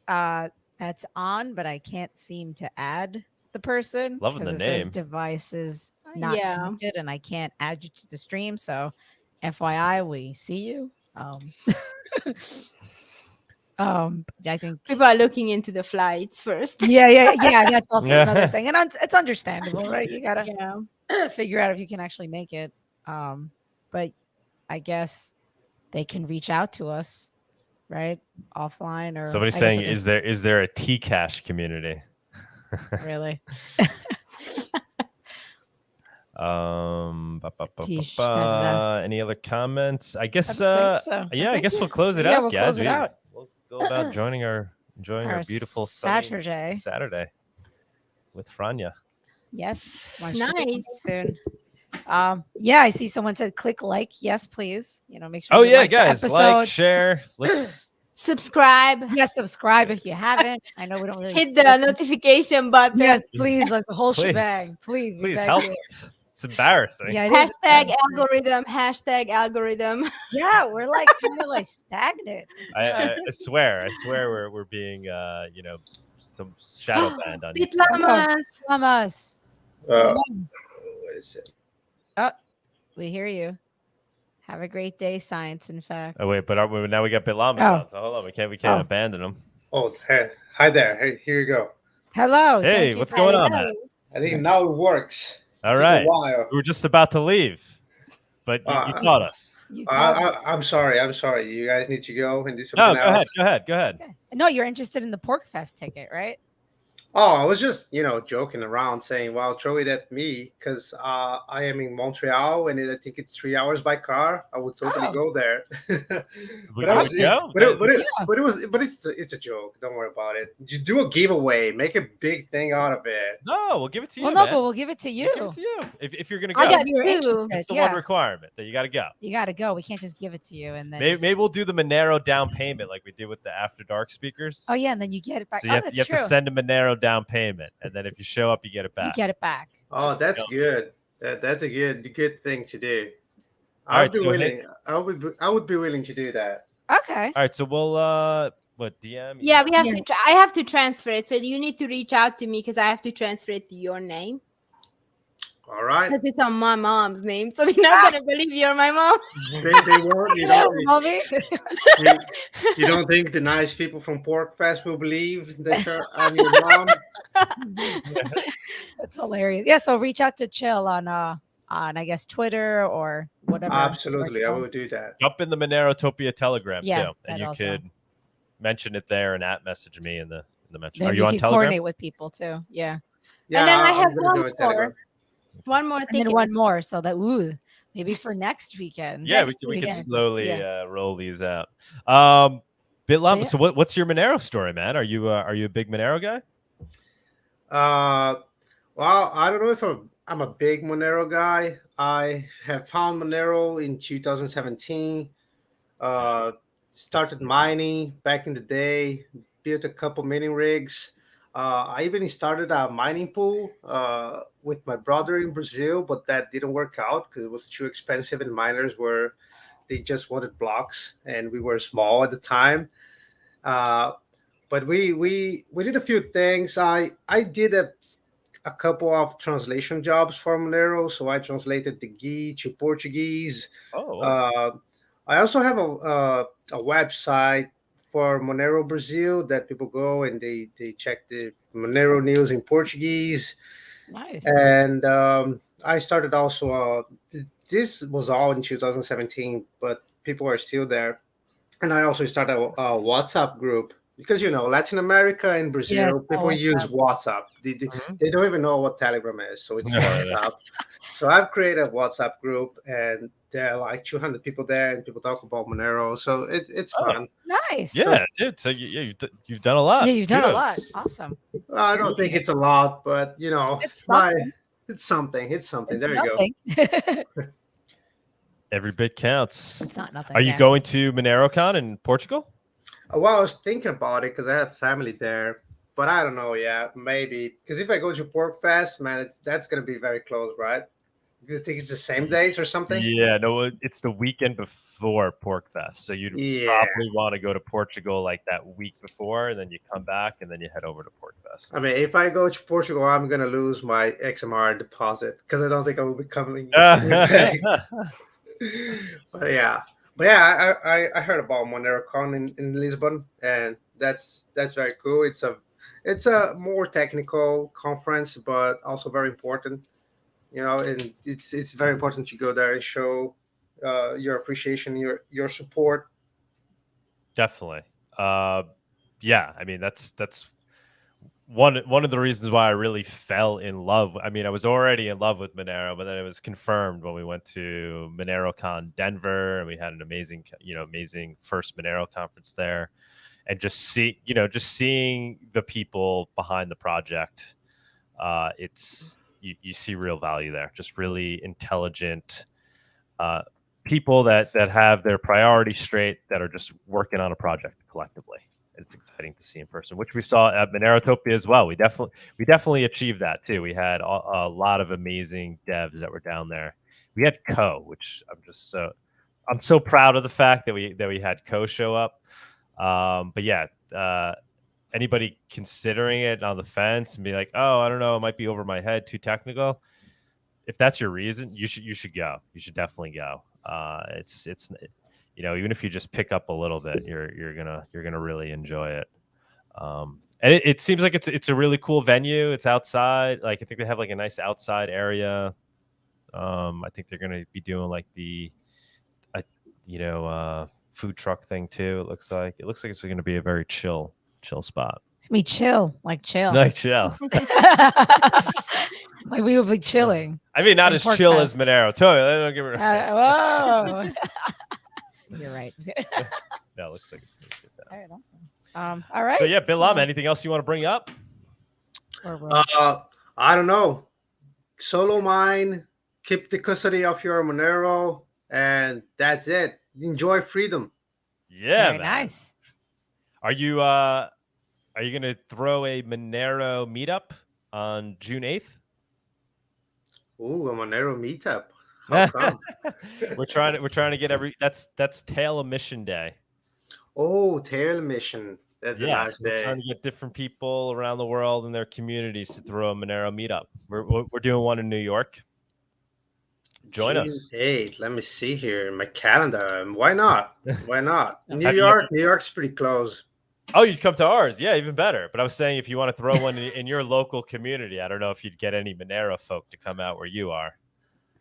that's on, but I can't seem to add the person. Loving the it name. Says devices not Yeah. connected, and I can't add you to the stream. So FYI, we see you. I think People are looking into the flights first. yeah. That's also Yeah. another thing, and it's understandable, right? You gotta Yeah. figure out if you can actually make it. But I guess they can reach out to us, right, offline or Somebody's I guess saying, we can- is there a Tcash community? really? Any other comments? I guess I think so. yeah, I guess we'll close it Yeah, out, we'll guys. close it out. We'll go about enjoying our beautiful sunny Saturday with Franja. Yes. Nice. Soon. Yeah, I see someone said click like. Yes, please. Make sure. Oh you yeah, like the guys, episode. like, share. Let's Subscribe. Yes, subscribe if you haven't. I know we don't really Hit the notification button. Yes, please, like the whole Please. shebang. Please, we please beg help you. us. It's embarrassing. Yeah, it is. Hashtag algorithm. Hashtag algorithm. Yeah, we're like kind of like stagnant. I swear we're being some shadow banned on YouTube. Bitlamas. Bitlamas. What is it? We hear you. Have a great day, science and facts. Oh wait, but now we got Bitlamas Oh. on, so hold on, we can't abandon them. Oh, hey, hi there. Hey, here you go. Hello. Hey, thank you what's for- going on, man? I think now it works. All Took right, a while. we were just about to leave, but you caught us. You called us. I'm sorry. You guys need to go and do No, something else. go ahead. Okay. No, you're interested in the PorkFest ticket, right? Oh, I was just, joking around saying, well, throw it at me because I am in Montreal and I think it's 3 hours by car. I would totally Oh. go there. We But I was- could go. but it's a joke. Don't worry about it. You do a giveaway, make a big thing out of it. No, we'll give it to you. Well, no, man. but we'll give it to you. We'll give it to you. If you're gonna go, I got Me you're too. interested. it's the Yeah. one requirement that you got to go. You got to go. We can't just give it to you and then. Maybe we'll do the Monero down payment like we did with the After Dark speakers. Oh yeah, and then you get it back. So Oh, you have, that's you have true. to send a Monero down payment, and then if you show up, you get it You back. get it back. Oh, that's Yeah. good. That's a good thing to do. All I right, would be so willing. I would be willing to do that. Okay. All right, so we'll DM? Yeah, we have Yeah. to. I have to transfer it. So you need to reach out to me because I have to transfer it to your name All right. because it's on my mom's name. So they're not gonna believe you're my mom. They won't. Mommy. You don't think the nice people from PorkFest will believe that I'm your mom? That's hilarious. Yeah, so reach out to Chill on I guess Twitter or whatever. Absolutely, I will do that. Jump in the Monerotopia Telegram Yeah, too, and that you also. could mention it there and message me in the mention. Then Are we you on can Telegram? coordinate with people too. Yeah. Yeah, And then I I'm have gonna one do it Telegram. more. One more And thing. then one more so that maybe for next weekend. Yeah, Next we can weekend. slowly Yeah. roll these out. Bitlama, Yeah. so what's your Monero story, man? Are you a big Monero guy? Well, I don't know if I'm a big Monero guy. I have found Monero in 2017. Started mining back in the day. Built a couple mining rigs. I even started a mining pool with my brother in Brazil, but that didn't work out because it was too expensive, and miners they just wanted blocks, and we were small at the time. But we did a few things. I did a couple of translation jobs for Monero, so I translated the GUI to Portuguese. Oh, I also have a website for Monero Brazil that people go and they check the Monero news in Portuguese. Nice. And I started also. This was all in 2017, but people are still there. And I also started a WhatsApp group because Latin America and Brazil, it's people all use WhatsApp. They don't even know what Telegram is, so it's Yeah. WhatsApp. So I've created a WhatsApp group, and there are like 200 people there, and people talk about Monero, so it's fun. Nice. Yeah, dude. So you've done a lot. Yeah, you've done a lot. Kudos. Awesome. I don't think it's a lot, but It's something. it's something. It's something. It's There you nothing. go. Every bit counts. It's not nothing. Are you going to MoneroCon in Portugal? Well, I was thinking about it because I have family there, but I don't know yet. Maybe because if I go to PorcFest, man, that's gonna be very close, right? Do you think it's the same dates or something? Yeah, no, it's the weekend before PorcFest, so you'd probably want to go to Portugal like that week before, and then you come back, and then you head over to PorcFest. I mean, if I go to Portugal, I'm gonna lose my XMR deposit because I don't think I will be coming back. But yeah, I heard about MoneroCon in Lisbon, and that's very cool. It's a more technical conference, but also very important. And it's very important to go there and show your appreciation, your support. Definitely. Yeah, I mean that's one of the reasons why I really fell in love. I mean, I was already in love with Monero, but then it was confirmed when we went to MoneroCon Denver, and we had an amazing first Monero conference there, and just seeing the people behind the project, you see real value there. Just really intelligent people that have their priorities straight, that are just working on a project collectively. It's exciting to see in person, which we saw at Monerotopia as well. We definitely achieved that too. We had a lot of amazing devs that were down there. We had which I'm so proud of the fact that we had show up. But yeah, anybody considering it on the fence and be like, oh, I don't know, it might be over my head, too technical. If that's your reason, you should go. You should definitely go. It's even if you just pick up a little bit, you're gonna really enjoy it. And it seems like it's a really cool venue. It's outside. Like I think they have like a nice outside area. I think they're gonna be doing like the food truck thing too. It looks like it's gonna be a very chill spot. It's gonna be chill, like chill. Like chill. Like we would be chilling. I mean, not as chill as Monero. Don't give it. Whoa. You're right. No, it looks like it's going to be good. All right, awesome. All right. So yeah, Bitlamas, anything else you want to bring up? I don't know. Solo mine, keep the custody of your Monero, and that's it. Enjoy freedom. Yeah, very man. Nice. Are you going to throw a Monero meetup on June 8th? Ooh, a Monero meetup. How come? we're trying to get that's tail emission day. Oh, tail emission. That's a nice day. We're trying to get different people around the world and their communities to throw a Monero meetup. We're doing one in New York. Join us. Hey, let me see here in my calendar. Why not? Why not? New York's pretty close. Oh, you'd come to ours. Yeah, even better. But I was saying if you want to throw one in your local community, I don't know if you'd get any Monero folk to come out where you are.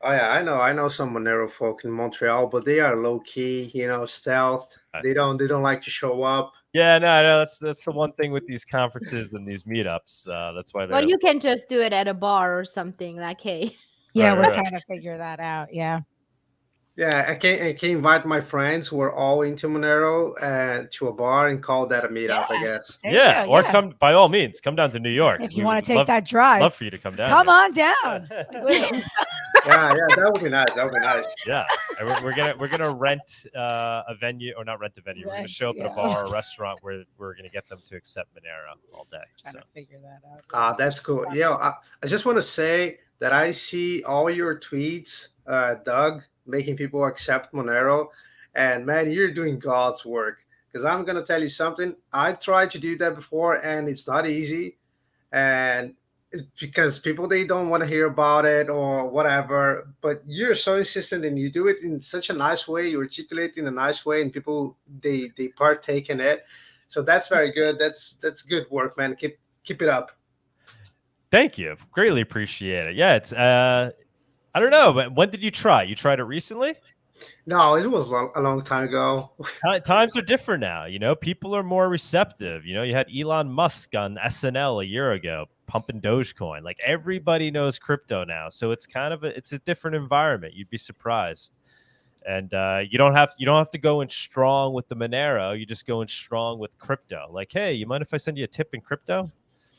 Oh yeah, I know some Monero folk in Montreal, but they are low key, stealth. They don't like to show up. Yeah, no, that's the one thing with these conferences and these meetups. That's why. Well, you can just do it at a bar or something. Like, hey. Yeah, we're trying to figure that out. Yeah. Yeah, I can invite my friends who are all into Monero to a bar and call that a meetup, I guess. Yeah, or come by all means, come down to New York. If you want to take that drive. Love for you to come down. Come on down. Yeah, that would be nice. That would be nice. Yeah, we're gonna rent a venue, or not rent a venue. We're gonna show up at a bar or a restaurant where we're gonna get them to accept Monero all day. Trying to figure that out. That's cool. Yeah, I just want to say that I see all your tweets, Doug, making people accept Monero, and man, you're doing God's work. Because I'm gonna tell you something. I tried to do that before, and it's not easy, and it's because people, they don't want to hear about it or whatever. But you're so insistent, and you do it in such a nice way. You articulate in a nice way, and people they partake in it. So that's very good. That's good work, man. Keep it up. Thank you. Greatly appreciate it. Yeah, it's I don't know, but when did you try? You tried it recently? No, it was a long time ago. Times are different now. People are more receptive. You had Elon Musk on SNL a year ago pumping Dogecoin. Like everybody knows crypto now, so it's kind of it's a different environment. You'd be surprised. And you don't have to go in strong with the Monero. You just go in strong with crypto. Like, hey, you mind if I send you a tip in crypto?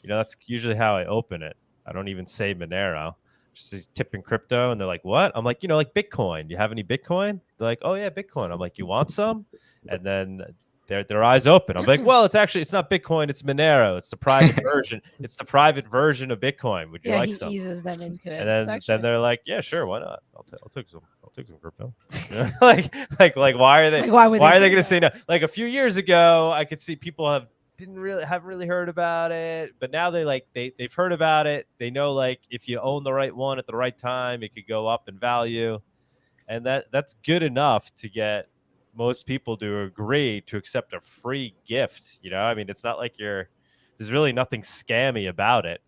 That's usually how I open it. I don't even say Monero. Just say tip in crypto, and they're like, what? I'm like, like Bitcoin. You have any Bitcoin? They're like, oh yeah, Bitcoin. I'm like, you want some? And then their eyes open. I'm like, well, it's not Bitcoin, it's Monero. It's the private version. It's the private version of Bitcoin. Would you like some? He eases them into it. And then they're like, yeah, sure, why not? I'll take some crypto. like why are they going to say no? Like a few years ago, I could see people haven't really heard about it, but now they've heard about it. They know, like, if you own the right one at the right time, it could go up in value, and that's good enough to get most people to agree to accept a free gift. I mean, it's not like there's really nothing scammy about it.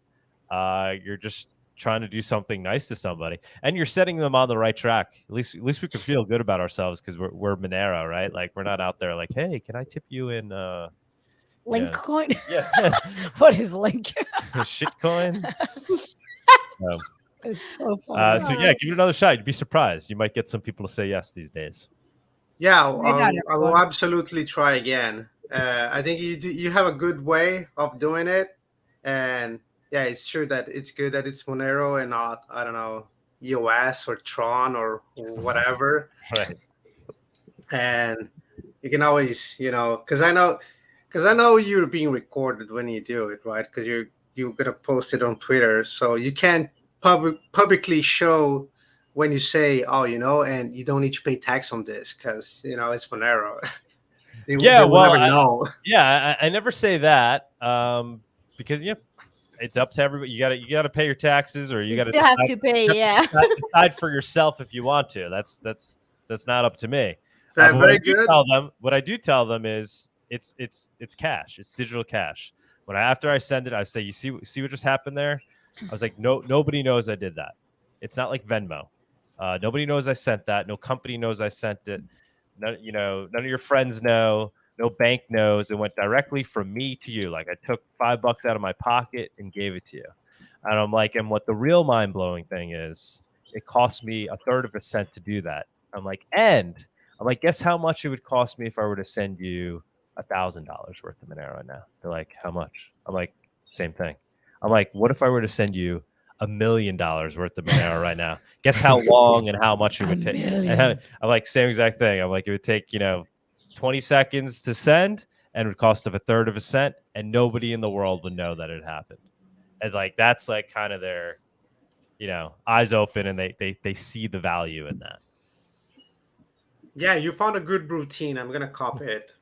You're just trying to do something nice to somebody, and you're setting them on the right track. At least we can feel good about ourselves because we're Monero, right? Like, we're not out there like, hey, can I tip you in Link coin? Yeah. What is Link? Shitcoin. It's so funny. So yeah, give it another shot. You'd be surprised. You might get some people to say yes these days. Yeah, I will absolutely try again. I think you have a good way of doing it, and yeah, it's true that it's good that it's Monero and not, I don't know, EOS or Tron or whatever. Right. And you can always, because I know you're being recorded when you do it, right? Because you're gonna post it on Twitter, so you can't publicly show when you say, oh, and you don't need to pay tax on this because it's Monero. they will never know. Yeah, I never say that because it's up to everybody. You got to pay your taxes, or you got to have to pay. Yeah, decide for yourself if you want to. That's not up to me. Very good. What I do tell them is it's cash. It's digital cash. After I send it, I say, you see what just happened there? I was like, nobody knows I did that. It's not like Venmo. Nobody knows I sent that. No company knows I sent it. None of your friends know. No bank knows. It went directly from me to you. Like, I took $5 out of my pocket and gave it to you. And I'm like, and what the real mind-blowing thing is, it cost me 1/3 of a cent to do that. I'm like, guess how much it would cost me if I were to send you $1,000 worth of Monero right now? They're like, how much? I'm like, same thing. I'm like, what if I were to send you $1 million worth of Monero right now? Guess how long and how much it would take? I'm like, same exact thing. I'm like, it would take 20 seconds to send, and it would cost of 1/3 of a cent, and nobody in the world would know that it happened. And like, that's like kind of their eyes open, and they see the value in that. Yeah, you found a good routine. I'm gonna copy it.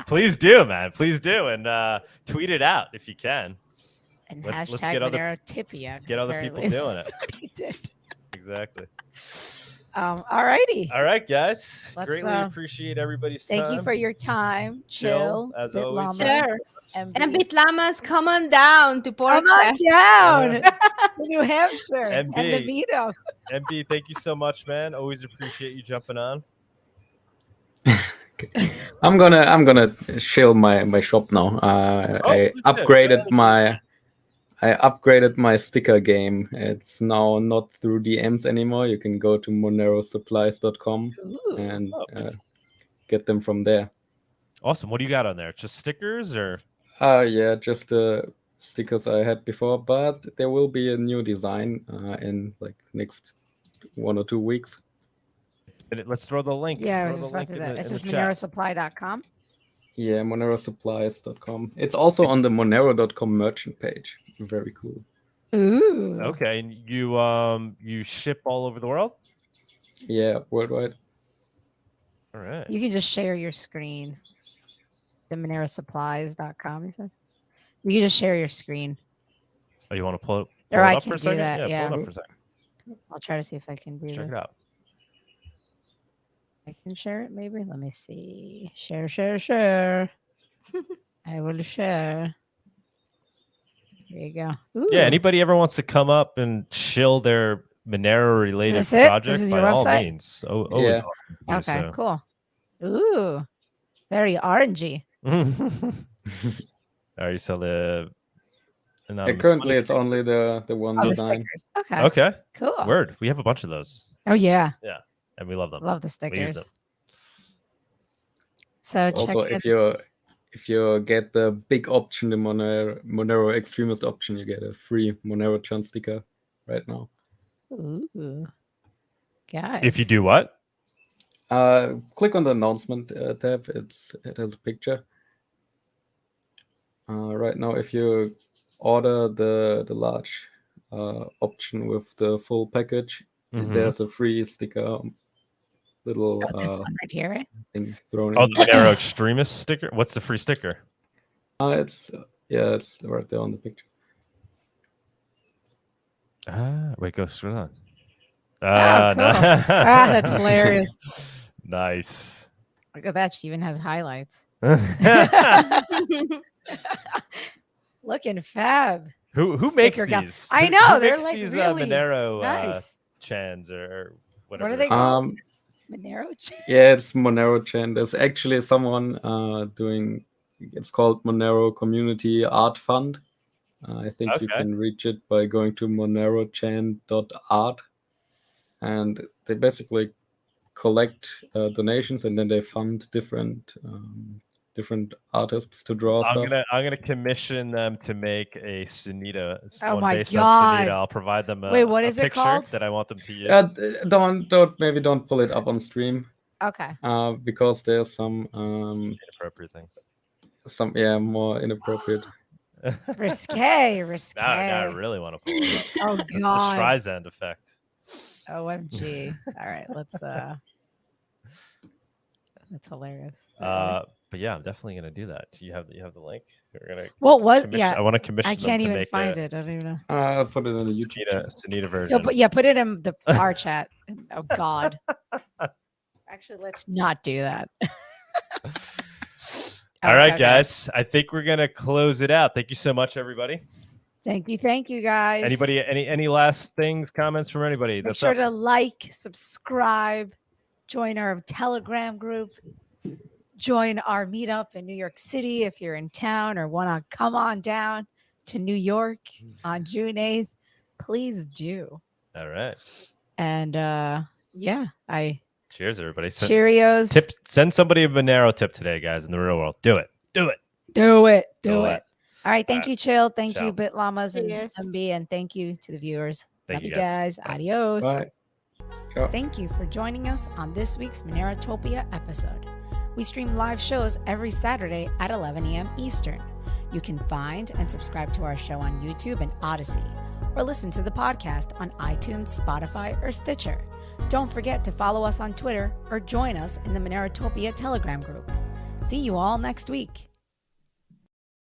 Please do, man. Please do, and tweet it out if you can. And let's hashtag get Monerotopia. Get other people doing it. That's what he did. Exactly. All righty. All right, guys. Let's, Greatly appreciate everybody's time. Thank you for your time. Chill, as always. Sure. And Bitlamas, come on down to Port. Come on down to New Hampshire MB, and the meetup. MB, thank you so much, man. Always appreciate you jumping on. Okay. I'm gonna shill my shop now. I upgraded my sticker game. It's now not through DMs anymore. You can go to monerosupplies.com and get them from there. Awesome. What do you got on there? Just stickers or? Yeah, just the stickers I had before, but there will be a new design in like next 1 or 2 weeks. Let's throw the link. Yeah, I was just about to say that. It's just monerosupply.com. Yeah, monerosupplies.com. It's also on the monero.com merchant page. Very cool. Ooh. Okay, and you ship all over the world? Yeah, worldwide. All right. You can just share your screen. The monerosupplies.com, you said? You can just share your screen. Oh, you want to pull it I up can for a do second? that, yeah. Pull it up for a second. I'll try to see if I can do Check this. it out. I can share it, maybe. Let me see. Share. I will share. There you go. Ooh. Yeah, anybody ever wants to come up and shill their Monero-related project, this is by your all website? means. Always Yeah. Okay, cool. Ooh, very orangey. You sell the currently it's only the one design. Okay. Okay. Cool. Word. We have a bunch of those. Oh yeah. Yeah. and we love them. Love the We use stickers. them. So Also, check if you get the big option, the Monero extremist option, you get a free Monero Chan sticker right now. Ooh. Guys. If you do what? Click on the announcement tab. It has a picture. Right now, if you order the large option with the full package, there's a free sticker. Little this one right here, right? thing thrown Oh, in. the Monero extremist sticker. What's the free sticker? It's right there on the picture. Wait, go scroll on. Oh, cool. That's hilarious. Nice. Look at that. She even has highlights. Looking fab. Who makes Sticker gal- these? I know, Who they're makes like these really Monero nice. chans or whatever. What are they they're called. called? Monero? Yeah, it's Monero Chan. There's actually someone doing. It's called Monero Community Art Fund. I think you Okay. can reach it by going to monerochan.art, and they basically collect donations, and then they fund different artists to draw I'm stuff. gonna commission them to make a Sunita. Oh one my based God. on Sunita. I'll provide them Wait, what a is it picture called? that I want them to use. Don't pull it up on stream. Okay. Because there's some Inappropriate things. more inappropriate. Risque. Now I really want to pull it up. Oh, It's the God. Streisand effect. OMG. All right. Let's. That's hilarious. But yeah, I'm definitely gonna do that. You have the link. We're gonna. What was? commission- Yeah. I want to commission. I can't them to even make find it. I don't even know. I'll put it in the YouTube. Sunita version. Put it in the our chat. Oh God. Actually, let's not do that. All right, Okay. guys. I think we're gonna close it out. Thank you so much, everybody. Thank you, guys. Anybody? Any last things? Comments from anybody? Make That's sure up? to like, subscribe, join our Telegram group, join our meetup in New York City if you're in town or want to come on down to New York on June 8th. Please do. All right. And Cheers, everybody. Cheerios. Send somebody a Monero tip today, guys, in the real world. Do it. Do it. Do it. All right. Thank you, Chill. Thank Ciao. you, Bitlamas and Cheers. MB. And thank you to the viewers. Thank Love you, you guys. guys. Adios. Bye. Ciao. Thank you for joining us on this week's Monerotopia episode. We stream live shows every Saturday at 11 a.m. Eastern. You can find and subscribe to our show on YouTube and Odyssey, or listen to the podcast on iTunes, Spotify, or Stitcher. Don't forget to follow us on Twitter or join us in the Monerotopia Telegram group. See you all next week.